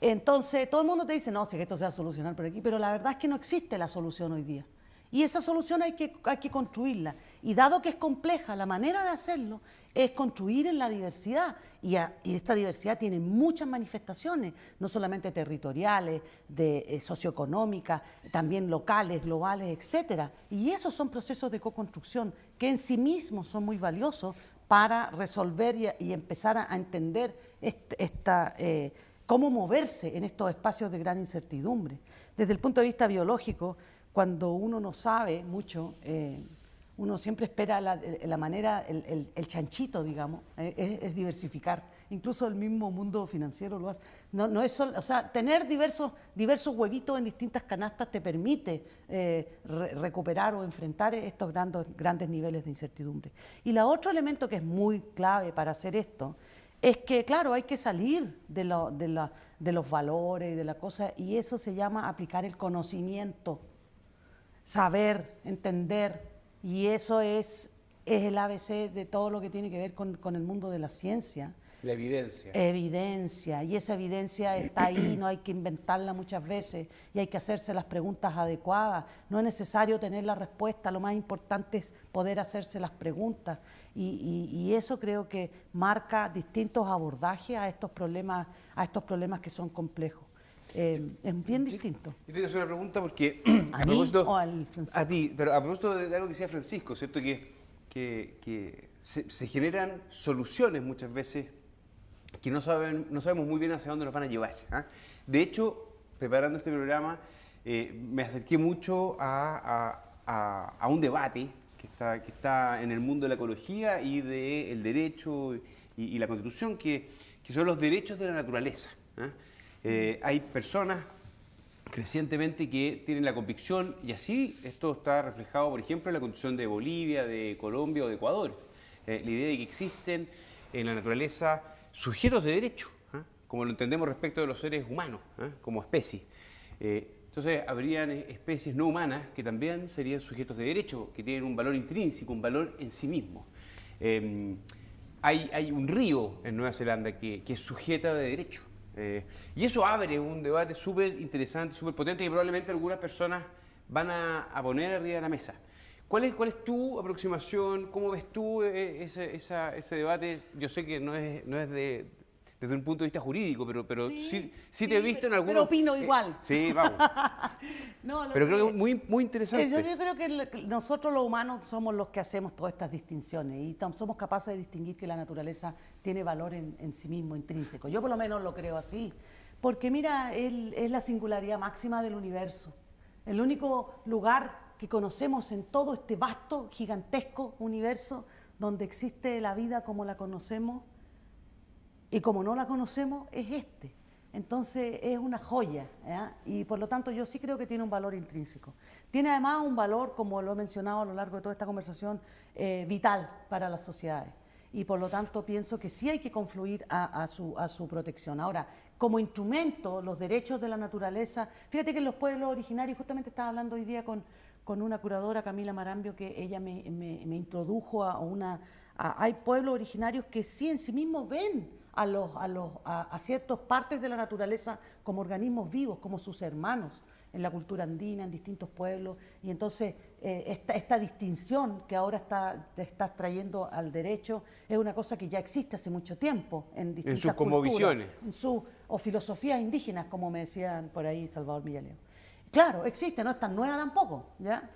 Entonces, todo el mundo te dice, no, si que esto se va a solucionar por aquí, pero la verdad es que no existe la solución hoy día. Y esa solución hay que construirla. Y dado que es compleja, la manera de hacerlo es construir en la diversidad. Y esta diversidad tiene muchas manifestaciones, no solamente territoriales, socioeconómicas, también locales, globales, etcétera. Y esos son procesos de co-construcción que en sí mismos son muy valiosos para resolver y empezar a entender cómo moverse en estos espacios de gran incertidumbre. Desde el punto de vista biológico, cuando uno no sabe mucho, uno siempre espera la manera, el chanchito, digamos, es diversificar. Incluso el mismo mundo financiero lo hace. No es solo, o sea, tener diversos huevitos en distintas canastas te permite recuperar o enfrentar estos grandes niveles de incertidumbre. Y el otro elemento que es muy clave para hacer esto es que, claro, hay que salir de los valores y de la cosa, y eso se llama aplicar el conocimiento. Saber, entender, y eso es el ABC de todo lo que tiene que ver con el mundo de la ciencia. La evidencia. Evidencia, y esa evidencia está ahí, no hay que inventarla muchas veces, y hay que hacerse las preguntas adecuadas. No es necesario tener la respuesta, lo más importante es poder hacerse las preguntas, y eso creo que marca distintos abordajes a estos problemas que son complejos. Es bien distinto. Yo te quiero hacer una pregunta porque ¿A mí o al Francisco? a ti, pero a propósito de algo que decía Francisco, ¿cierto? Que se generan soluciones muchas veces que no sabemos muy bien hacia dónde nos van a llevar. ¿Ah? De hecho, preparando este programa, me acerqué mucho a un debate que está en el mundo de la ecología y del derecho y la Constitución, que son los derechos de la naturaleza. ¿Ah? Hay personas crecientemente que tienen la convicción, y así esto está reflejado, por ejemplo, en la Constitución de Bolivia, de Colombia o de Ecuador, la idea de que existen en la naturaleza sujetos de derecho, como lo entendemos respecto de los seres humanos, como especie. Entonces, habrían especies no humanas que también serían sujetos de derecho, que tienen un valor intrínseco, un valor en sí mismo. Hay un río en Nueva Zelanda que es sujeta de derecho. Y eso abre un debate súper interesante, súper potente, que probablemente algunas personas van a poner arriba de la mesa. ¿Cuál es tu aproximación? ¿Cómo ves tú ese debate? Yo sé que no es desde un punto de vista jurídico, pero sí te he visto en algunos... Pero opino igual. Sí, vamos. No, pero creo que es muy interesante. Yo creo que nosotros los humanos somos los que hacemos todas estas distinciones y somos capaces de distinguir que la naturaleza tiene valor en sí mismo, intrínseco. Yo por lo menos lo creo así, porque mira, es la singularidad máxima del universo. El único lugar que conocemos en todo este vasto, gigantesco universo donde existe la vida como la conocemos y como no la conocemos es este. Entonces es una joya, ¿ya? Y por lo tanto yo sí creo que tiene un valor intrínseco. Tiene además un valor, como lo he mencionado a lo largo de toda esta conversación, vital para las sociedades. Y por lo tanto pienso que sí hay que confluir a su protección. Ahora, como instrumento, los derechos de la naturaleza, fíjate que en los pueblos originarios, justamente estaba hablando hoy día con una curadora, Camila Marambio, que ella me introdujo hay pueblos originarios que sí en sí mismos ven a ciertas partes de la naturaleza como organismos vivos, como sus hermanos en la cultura andina, en distintos pueblos, y entonces esta distinción que ahora estás trayendo al derecho es una cosa que ya existe hace mucho tiempo en distintas sus cosmovisiones, o filosofías indígenas, como me decían por ahí Salvador Millaleo. Claro, existe, no es tan nueva tampoco, ¿ya?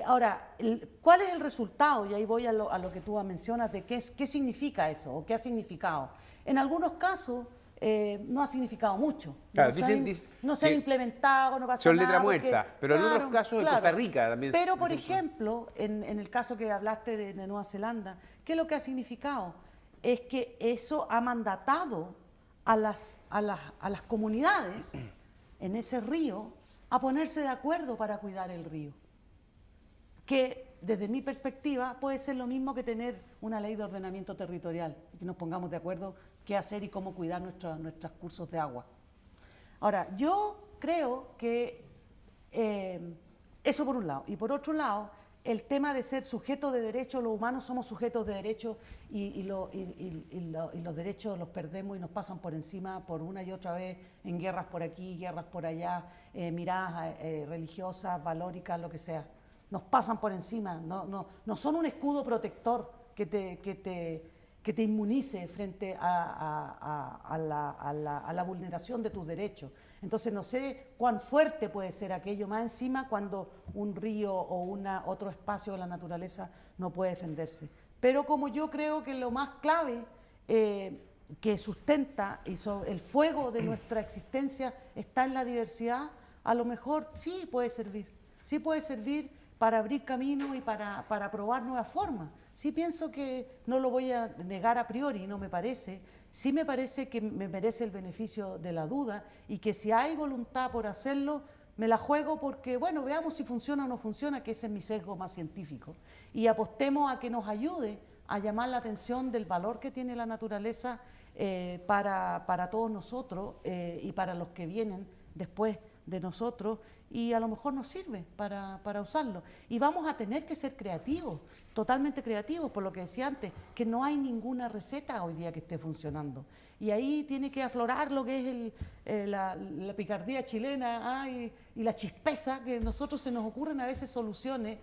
Ahora, ¿cuál es el resultado? Y ahí voy a lo que tú mencionas de qué significa eso o qué ha significado. En algunos casos no ha significado mucho. Claro, no se ha implementado, no pasa son nada. letra muerta, pero en claro, otros casos en Costa Rica también. Pero, por ejemplo, en el caso que hablaste de Nueva Zelanda, ¿qué es lo que ha significado? Es que eso ha mandatado a las comunidades en ese río a ponerse de acuerdo para cuidar el río. Que desde mi perspectiva puede ser lo mismo que tener una ley de ordenamiento territorial, que nos pongamos de acuerdo qué hacer y cómo cuidar nuestros cursos de agua. Ahora, yo creo que eso por un lado. Y por otro lado, el tema de ser sujetos de derechos, los humanos somos sujetos de derechos y los derechos los perdemos y nos pasan por encima por una y otra vez en guerras por aquí, guerras por allá, miradas religiosas, valóricas, lo que sea. Nos pasan por encima, no son un escudo protector que te inmunice frente a la vulneración de tus derechos. Entonces no sé cuán fuerte puede ser aquello, más encima cuando un río o otro espacio de la naturaleza no puede defenderse. Pero como yo creo que lo más clave que sustenta el fuego de nuestra existencia está en la diversidad, a lo mejor sí puede servir para abrir camino y para probar nuevas formas. Sí pienso que no lo voy a negar a priori, no me parece. Sí me parece que me merece el beneficio de la duda y que si hay voluntad por hacerlo, me la juego porque, bueno, veamos si funciona o no funciona, que ese es mi sesgo más científico. Y apostemos a que nos ayude a llamar la atención del valor que tiene la naturaleza para todos nosotros y para los que vienen después de nosotros, y a lo mejor nos sirve para usarlo. Y vamos a tener que ser creativos, totalmente creativos, por lo que decía antes, que no hay ninguna receta hoy día que esté funcionando. Y ahí tiene que aflorar lo que es la picardía chilena y la chispeza, que a nosotros se nos ocurren a veces soluciones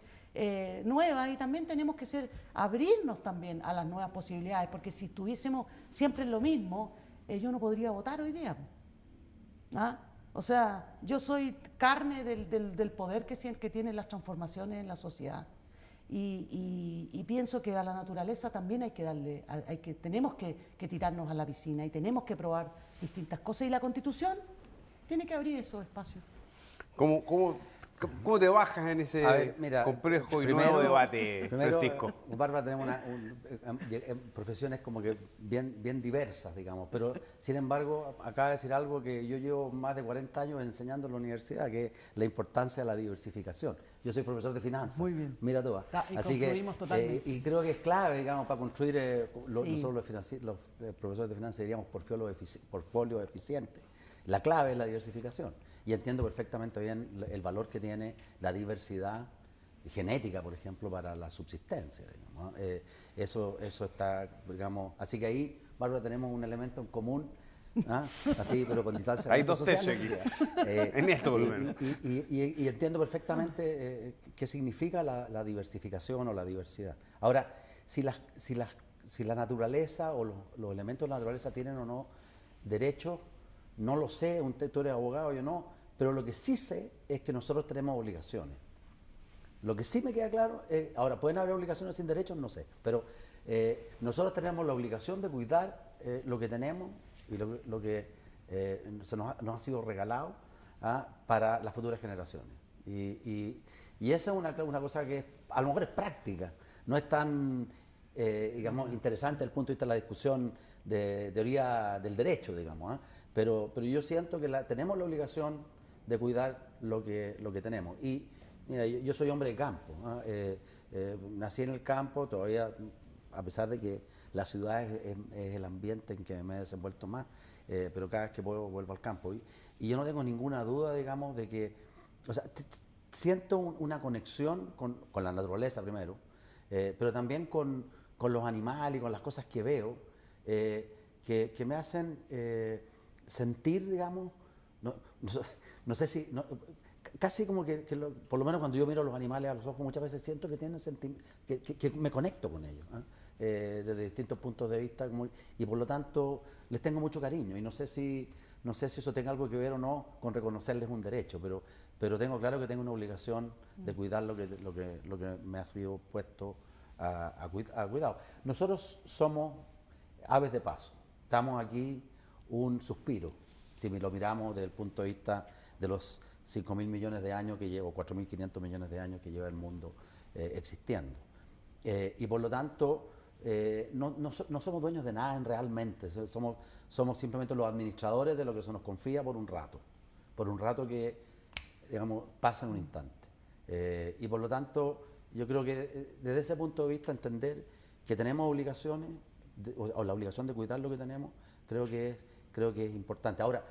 nuevas, y también tenemos que abrirnos también a las nuevas posibilidades, porque si estuviésemos siempre en lo mismo, yo no podría votar hoy día. ¿Ah? O sea, yo soy carne del poder que tienen las transformaciones en la sociedad. Y pienso que a la naturaleza también hay que darle, tenemos que tirarnos a la piscina y tenemos que probar distintas cosas. Y la Constitución tiene que abrir esos espacios. ¿Cómo te bajas en ese complejo y nuevo debate, Francisco? Bárbara, tenemos profesiones como que bien diversas, digamos, pero sin embargo acaba de decir algo que yo llevo más de 40 años enseñando en la universidad, que es la importancia de la diversificación. Yo soy profesor de finanzas. Muy bien. Mira tú. Así que, y creo que es clave, digamos, para construir, nosotros los profesores de finanzas diríamos portfolio eficiente. La clave es la diversificación. Y entiendo perfectamente bien el valor que tiene la diversidad genética, por ejemplo, para la subsistencia, digamos, ¿no? Eso está, digamos, así que ahí, Bárbara, tenemos un elemento en común, ¿ah? Así, pero con distancia. Hay dos tesis aquí, en esto por lo menos. Y entiendo perfectamente qué significa la diversificación o la diversidad. Ahora, si la naturaleza o los elementos de la naturaleza tienen o no derechos, no lo sé, tú eres abogado, yo no, pero lo que sí sé es que nosotros tenemos obligaciones. Lo que sí me queda claro, ahora, ¿pueden haber obligaciones sin derechos? No sé, pero nosotros tenemos la obligación de cuidar lo que tenemos y lo que nos ha sido regalado para las futuras generaciones. Y esa es una cosa que a lo mejor es práctica, no es tan digamos, interesante desde el punto de vista de la discusión de teoría del derecho, digamos, pero yo siento que tenemos la obligación de cuidar lo que tenemos. Y mira, yo soy hombre de campo, nací en el campo, todavía, a pesar de que la ciudad es el ambiente en que me he desenvuelto más, pero cada vez que puedo vuelvo al campo. Y yo no tengo ninguna duda, digamos, de que, o sea, siento una conexión con la naturaleza primero, pero también con los animales y con las cosas que veo, que me hacen sentir, digamos, no sé si, casi como que por lo menos cuando yo miro a los animales a los ojos, muchas veces siento que tienen que me conecto con ellos, desde distintos puntos de vista, y por lo tanto les tengo mucho cariño, y no sé si eso tenga algo que ver o no con reconocerles un derecho, pero tengo claro que tengo una obligación de cuidar lo que me ha sido puesto a cuidado. Nosotros somos aves de paso, estamos aquí un suspiro, si lo miramos desde el punto de vista de los 5.000 millones de años que lleva, o 4.500 millones de años que lleva el mundo existiendo. Y por lo tanto, no somos dueños de nada realmente, somos simplemente los administradores de lo que se nos confía por un rato que, digamos, pasa en un instante. Y por lo tanto, yo creo que desde ese punto de vista entender que tenemos obligaciones, o la obligación de cuidar lo que tenemos, creo que es importante. Ahora,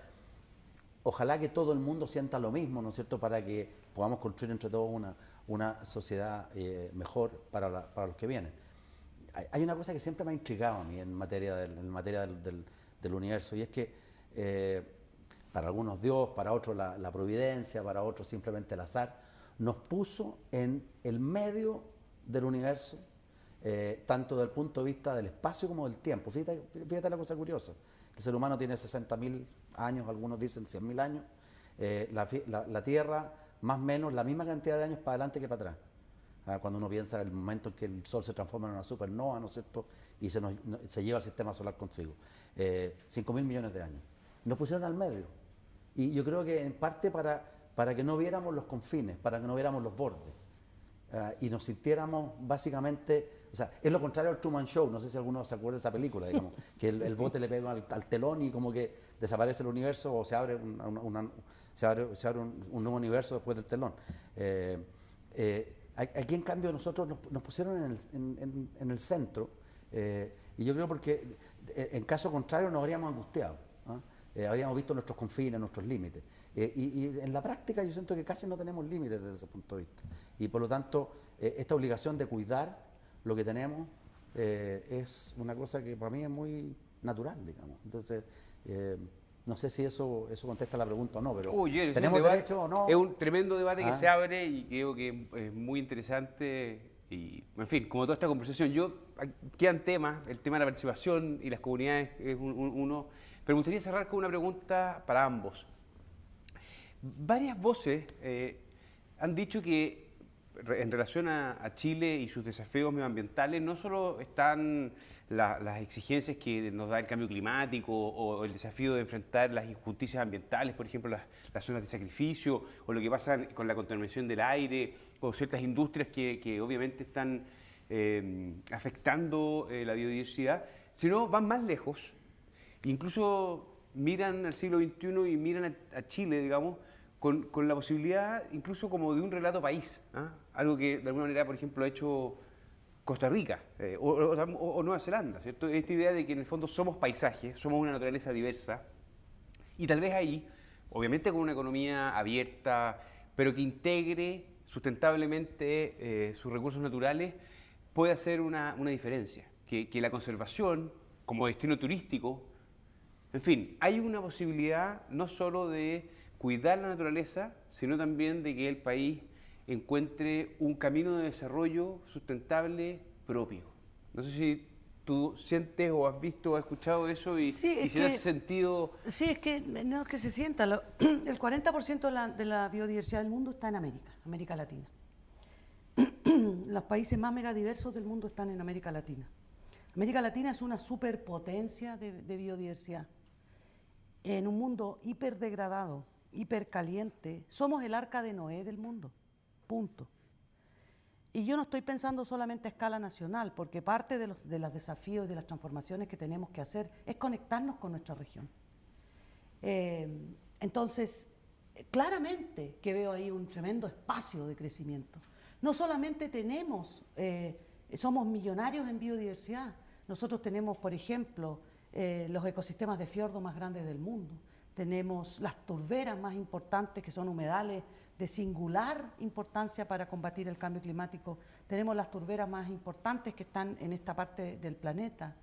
ojalá que todo el mundo sienta lo mismo, ¿no es cierto?, para que podamos construir entre todos una sociedad mejor para los que vienen. Hay una cosa que siempre me ha intrigado a mí en materia del universo, y es que para algunos Dios, para otros la providencia, para otros simplemente el azar, nos puso en el medio del universo, tanto desde el punto de vista del espacio como del tiempo. Fíjate la cosa curiosa. El ser humano tiene 60.000 años, algunos dicen 100.000 años. La Tierra, más o menos, la misma cantidad de años para adelante que para atrás. Cuando uno piensa en el momento en que el Sol se transforma en una supernova, ¿no es cierto?, y se lleva el sistema solar consigo. 5.000 millones de años. Nos pusieron al medio. Y yo creo que en parte para que no viéramos los confines, para que no viéramos los bordes. Y nos sintiéramos básicamente, o sea, es lo contrario al Truman Show, no sé si alguno se acuerda de esa película, digamos, que el bote le pega al telón y como que desaparece el universo o se abre un nuevo universo después del telón. Aquí en cambio nosotros nos pusieron en el centro, y yo creo porque en caso contrario nos habríamos angustiado, habríamos visto nuestros confines, nuestros límites, y en la práctica yo siento que casi no tenemos límites desde ese punto de vista, y por lo tanto esta obligación de cuidar lo que tenemos es una cosa que para mí es muy natural, digamos. Entonces no sé si eso contesta la pregunta o no, pero ¿tenemos derecho o no? Es un tremendo debate que se abre y creo que es muy interesante. Y, en fin, como toda esta conversación, quedan temas, el tema de la participación y las comunidades es uno, pero me gustaría cerrar con una pregunta para ambos. Varias voces han dicho que en relación a Chile y sus desafíos medioambientales, no solo están las exigencias que nos da el cambio climático o el desafío de enfrentar las injusticias ambientales, por ejemplo, las zonas de sacrificio, o lo que pasa con la contaminación del aire, o ciertas industrias que obviamente están afectando la biodiversidad, sino van más lejos, incluso miran al siglo XXI y miran a Chile, digamos, con la posibilidad incluso como de un relato país, algo que de alguna manera, por ejemplo, ha hecho Costa Rica o Nueva Zelanda, ¿cierto? Esta idea de que en el fondo somos paisajes, somos una naturaleza diversa, y tal vez ahí, obviamente con una economía abierta, pero que integre sustentablemente sus recursos naturales, puede hacer una diferencia, que la conservación como destino turístico, en fin, hay una posibilidad no solo de cuidar la naturaleza, sino también de que el país encuentre un camino de desarrollo sustentable propio. No sé si tú sientes o has visto o has escuchado eso y si te hace sentido. Sí, es que no es que se sienta. El 40% de la biodiversidad del mundo está en América Latina. Los países más megadiversos del mundo están en América Latina. América Latina es una superpotencia de biodiversidad. En un mundo hiperdegradado, hipercaliente, somos el arca de Noé del mundo, punto. Y yo no estoy pensando solamente a escala nacional, porque parte de los desafíos y de las transformaciones que tenemos que hacer es conectarnos con nuestra región. Entonces, claramente que veo ahí un tremendo espacio de crecimiento. No solamente somos millonarios en biodiversidad, nosotros tenemos, por ejemplo, los ecosistemas de fiordo más grandes del mundo. Tenemos las turberas más importantes, que son humedales de singular importancia para combatir el cambio climático. Tenemos las turberas más importantes que están en esta parte del planeta.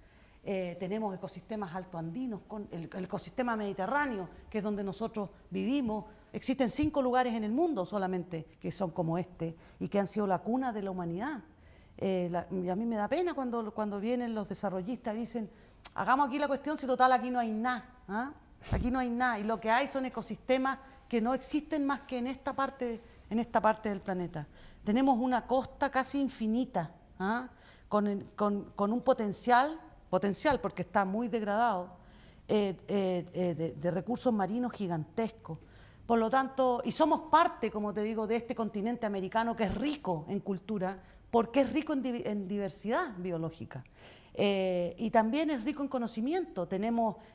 Tenemos ecosistemas altoandinos, con el ecosistema mediterráneo, que es donde nosotros vivimos. Existen 5 lugares en el mundo solamente que son como este y que han sido la cuna de la humanidad. Y a mí me da pena cuando vienen los desarrollistas y dicen, hagamos aquí la cuestión si total aquí no hay nada. Aquí no hay nada y lo que hay son ecosistemas que no existen más que en esta parte del planeta. Tenemos una costa casi infinita, con un potencial porque está muy degradado, de recursos marinos gigantescos. Por lo tanto, y somos parte, como te digo, de este continente americano que es rico en cultura, porque es rico en diversidad biológica. Y también es rico en conocimiento.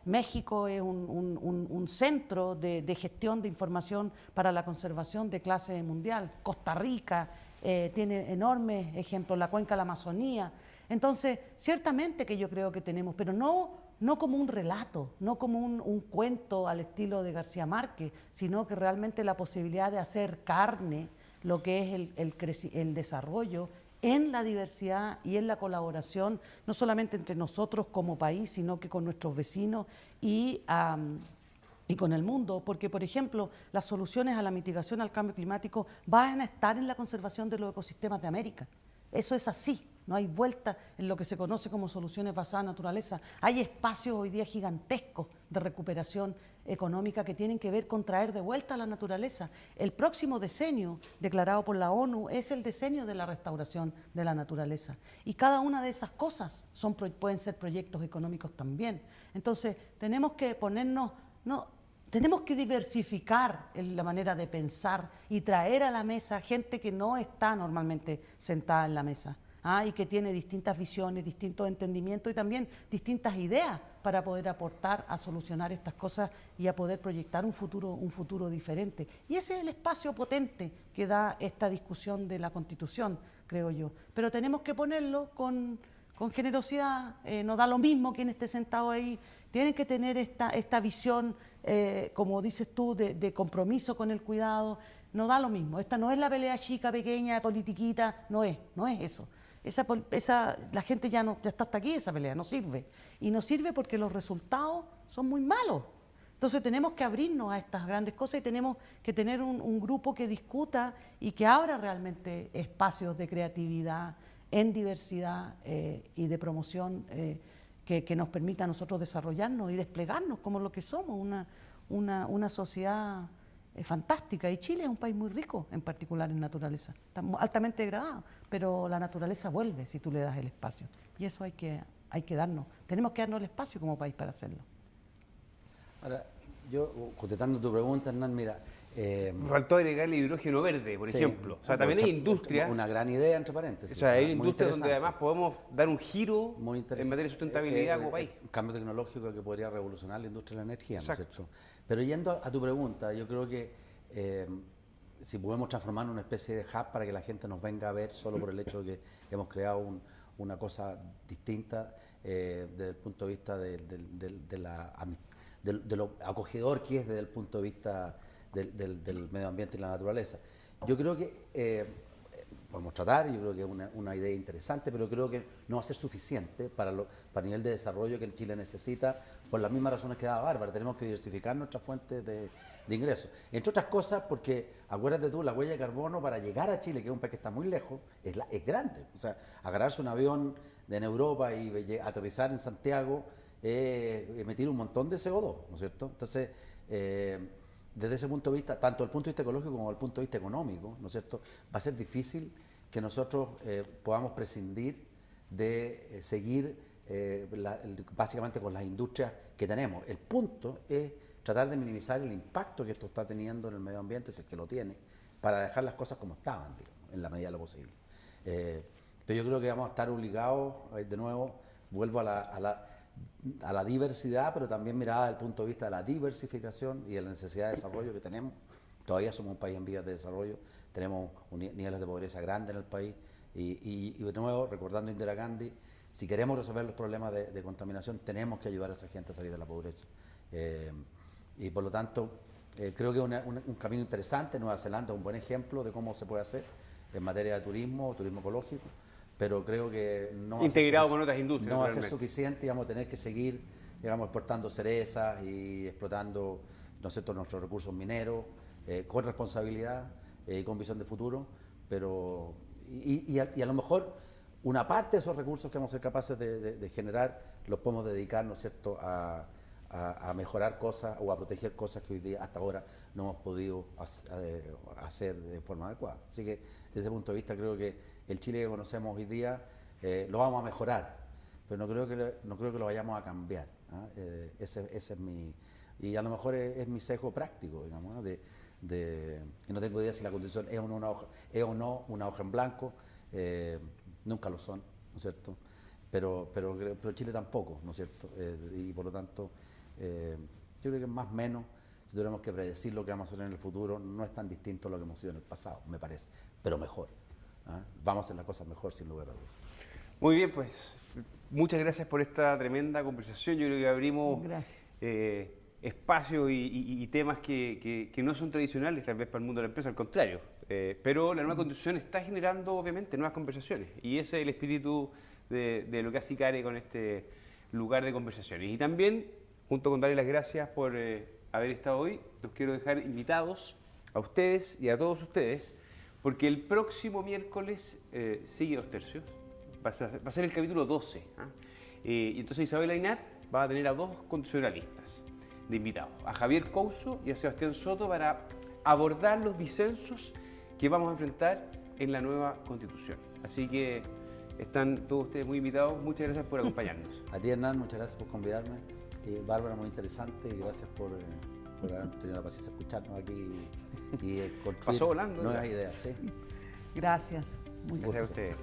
México es un centro de gestión de información para la conservación de clase mundial. Costa Rica tiene enormes ejemplos, la cuenca de la Amazonía. Entonces, ciertamente que yo creo que tenemos, pero no como un relato, no como un cuento al estilo de García Márquez, sino que realmente la posibilidad de hacer carne lo que es el desarrollo en la diversidad y en la colaboración, no solamente entre nosotros como país, sino que con nuestros vecinos y con el mundo, porque, por ejemplo, las soluciones a la mitigación al cambio climático van a estar en la conservación de los ecosistemas de América. Eso es así, no hay vuelta en lo que se conoce como soluciones basadas en naturaleza. Hay espacios hoy día gigantescos de recuperación económica que tienen que ver con traer de vuelta a la naturaleza. El próximo decenio, declarado por la ONU, es el decenio de la restauración de la naturaleza. Y cada una de esas cosas pueden ser proyectos económicos también. Entonces, tenemos que tenemos que diversificar la manera de pensar y traer a la mesa gente que no está normalmente sentada en la mesa. Y que tiene distintas visiones, distintos entendimientos y también distintas ideas para poder aportar a solucionar estas cosas y a poder proyectar un futuro diferente. Y ese es el espacio potente que da esta discusión de la Constitución, creo yo. Pero tenemos que ponerlo con generosidad, no da lo mismo quien esté sentado ahí, tienen que tener esta visión, como dices tú, de compromiso con el cuidado, no da lo mismo. Esta no es la pelea chica, pequeña, politiquita, no es eso. La gente ya está hasta aquí, esa pelea, no sirve. Y no sirve porque los resultados son muy malos. Entonces tenemos que abrirnos a estas grandes cosas y tenemos que tener un grupo que discuta y que abra realmente espacios de creatividad, en diversidad y de promoción que nos permita a nosotros desarrollarnos y desplegarnos como lo que somos, una sociedad fantástica. Y Chile es un país muy rico, en particular en naturaleza. Está altamente degradado, pero la naturaleza vuelve si tú le das el espacio. Y eso hay que darnos. Tenemos que darnos el espacio como país para hacerlo. Ahora, yo, contestando tu pregunta, Hernán, mira... Me faltó agregar el hidrógeno verde, por ejemplo. O sea, también hay industria. Una gran idea, entre paréntesis. O sea, hay industria donde además podemos dar un giro en materia de sustentabilidad como país. Un cambio tecnológico que podría revolucionar la industria de la energía, ¿no es cierto? Pero yendo a tu pregunta, yo creo que si podemos transformar en una especie de hub para que la gente nos venga a ver solo por el hecho de que hemos creado una cosa distinta desde el punto de vista de lo acogedor que es desde el punto de vista del medio ambiente y la naturaleza. Yo creo que podemos tratar, yo creo que es una idea interesante, pero creo que no va a ser suficiente para el nivel de desarrollo que Chile necesita, por las mismas razones que daba Bárbara. Tenemos que diversificar nuestras fuentes de ingresos. Entre otras cosas, porque acuérdate tú, la huella de carbono para llegar a Chile, que es un país que está muy lejos, es grande. O sea, agarrarse un avión en Europa y aterrizar en Santiago, emitir un montón de CO2, ¿no es cierto? Entonces, desde ese punto de vista, tanto desde el punto de vista ecológico como desde el punto de vista económico, ¿no es cierto?, va a ser difícil que nosotros podamos prescindir de seguir básicamente con las industrias que tenemos. El punto es tratar de minimizar el impacto que esto está teniendo en el medio ambiente, si es que lo tiene, para dejar las cosas como estaban, digamos, en la medida de lo posible. Pero yo creo que vamos a estar obligados, de nuevo, vuelvo a la diversidad, pero también mirada desde el punto de vista de la diversificación y de la necesidad de desarrollo que tenemos. Todavía somos un país en vías de desarrollo, tenemos niveles de pobreza grandes en el país y de nuevo, recordando a Indira Gandhi, si queremos resolver los problemas de contaminación, tenemos que ayudar a esa gente a salir de la pobreza. Y por lo tanto, creo que es un camino interesante. Nueva Zelanda es un buen ejemplo de cómo se puede hacer en materia de turismo ecológico, pero creo que no integrado con otras industrias, no va a ser suficiente y vamos a tener que seguir, digamos, exportando cerezas y explotando, ¿no es cierto?, nuestros recursos mineros con responsabilidad y con visión de futuro, pero a lo mejor una parte de esos recursos que vamos a ser capaces de generar los podemos dedicar, ¿no es cierto?, a mejorar cosas o a proteger cosas que hoy día hasta ahora no hemos podido hacer de forma adecuada. Así que desde ese punto de vista creo que el Chile que conocemos hoy día lo vamos a mejorar, pero no creo que lo vayamos a cambiar. ¿ah? Ese es mi... Y a lo mejor es mi sesgo práctico, digamos, ¿no? Y no tengo idea si la Constitución es o no una hoja en blanco, nunca lo son, ¿no es cierto? Pero Chile tampoco, ¿no es cierto? Y por lo tanto, yo creo que más o menos, si tuviéramos que predecir lo que vamos a hacer en el futuro, no es tan distinto a lo que hemos sido en el pasado, me parece, pero mejor. ¿Ah? Vamos a hacer las cosas mejor, sin lugar a dudas. Muy bien, pues muchas gracias por esta tremenda conversación. Yo creo que abrimos espacios y temas que no son tradicionales tal vez para el mundo de la empresa, al contrario. Pero la nueva Constitución está generando obviamente nuevas conversaciones y ese es el espíritu de lo que hace ICARE con este lugar de conversaciones. Y también, junto con darles las gracias por haber estado hoy, los quiero dejar invitados a ustedes y a todos ustedes, porque el próximo miércoles sigue 2 tercios, va a ser el capítulo 12. Y entonces Isabel Aynat va a tener a 2 constitucionalistas de invitados, a Javier Couso y a Sebastián Soto, para abordar los disensos que vamos a enfrentar en la nueva Constitución. Así que están todos ustedes muy invitados. Muchas gracias por acompañarnos. A ti, Hernán, muchas gracias por convidarme. Bárbara, muy interesante, y gracias por haber tenido la paciencia de escucharnos aquí y construir Pasó volando, nuevas ideas. ¿Sí? Gracias. Gracias a ustedes.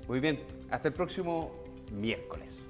Muy bien, hasta el próximo miércoles.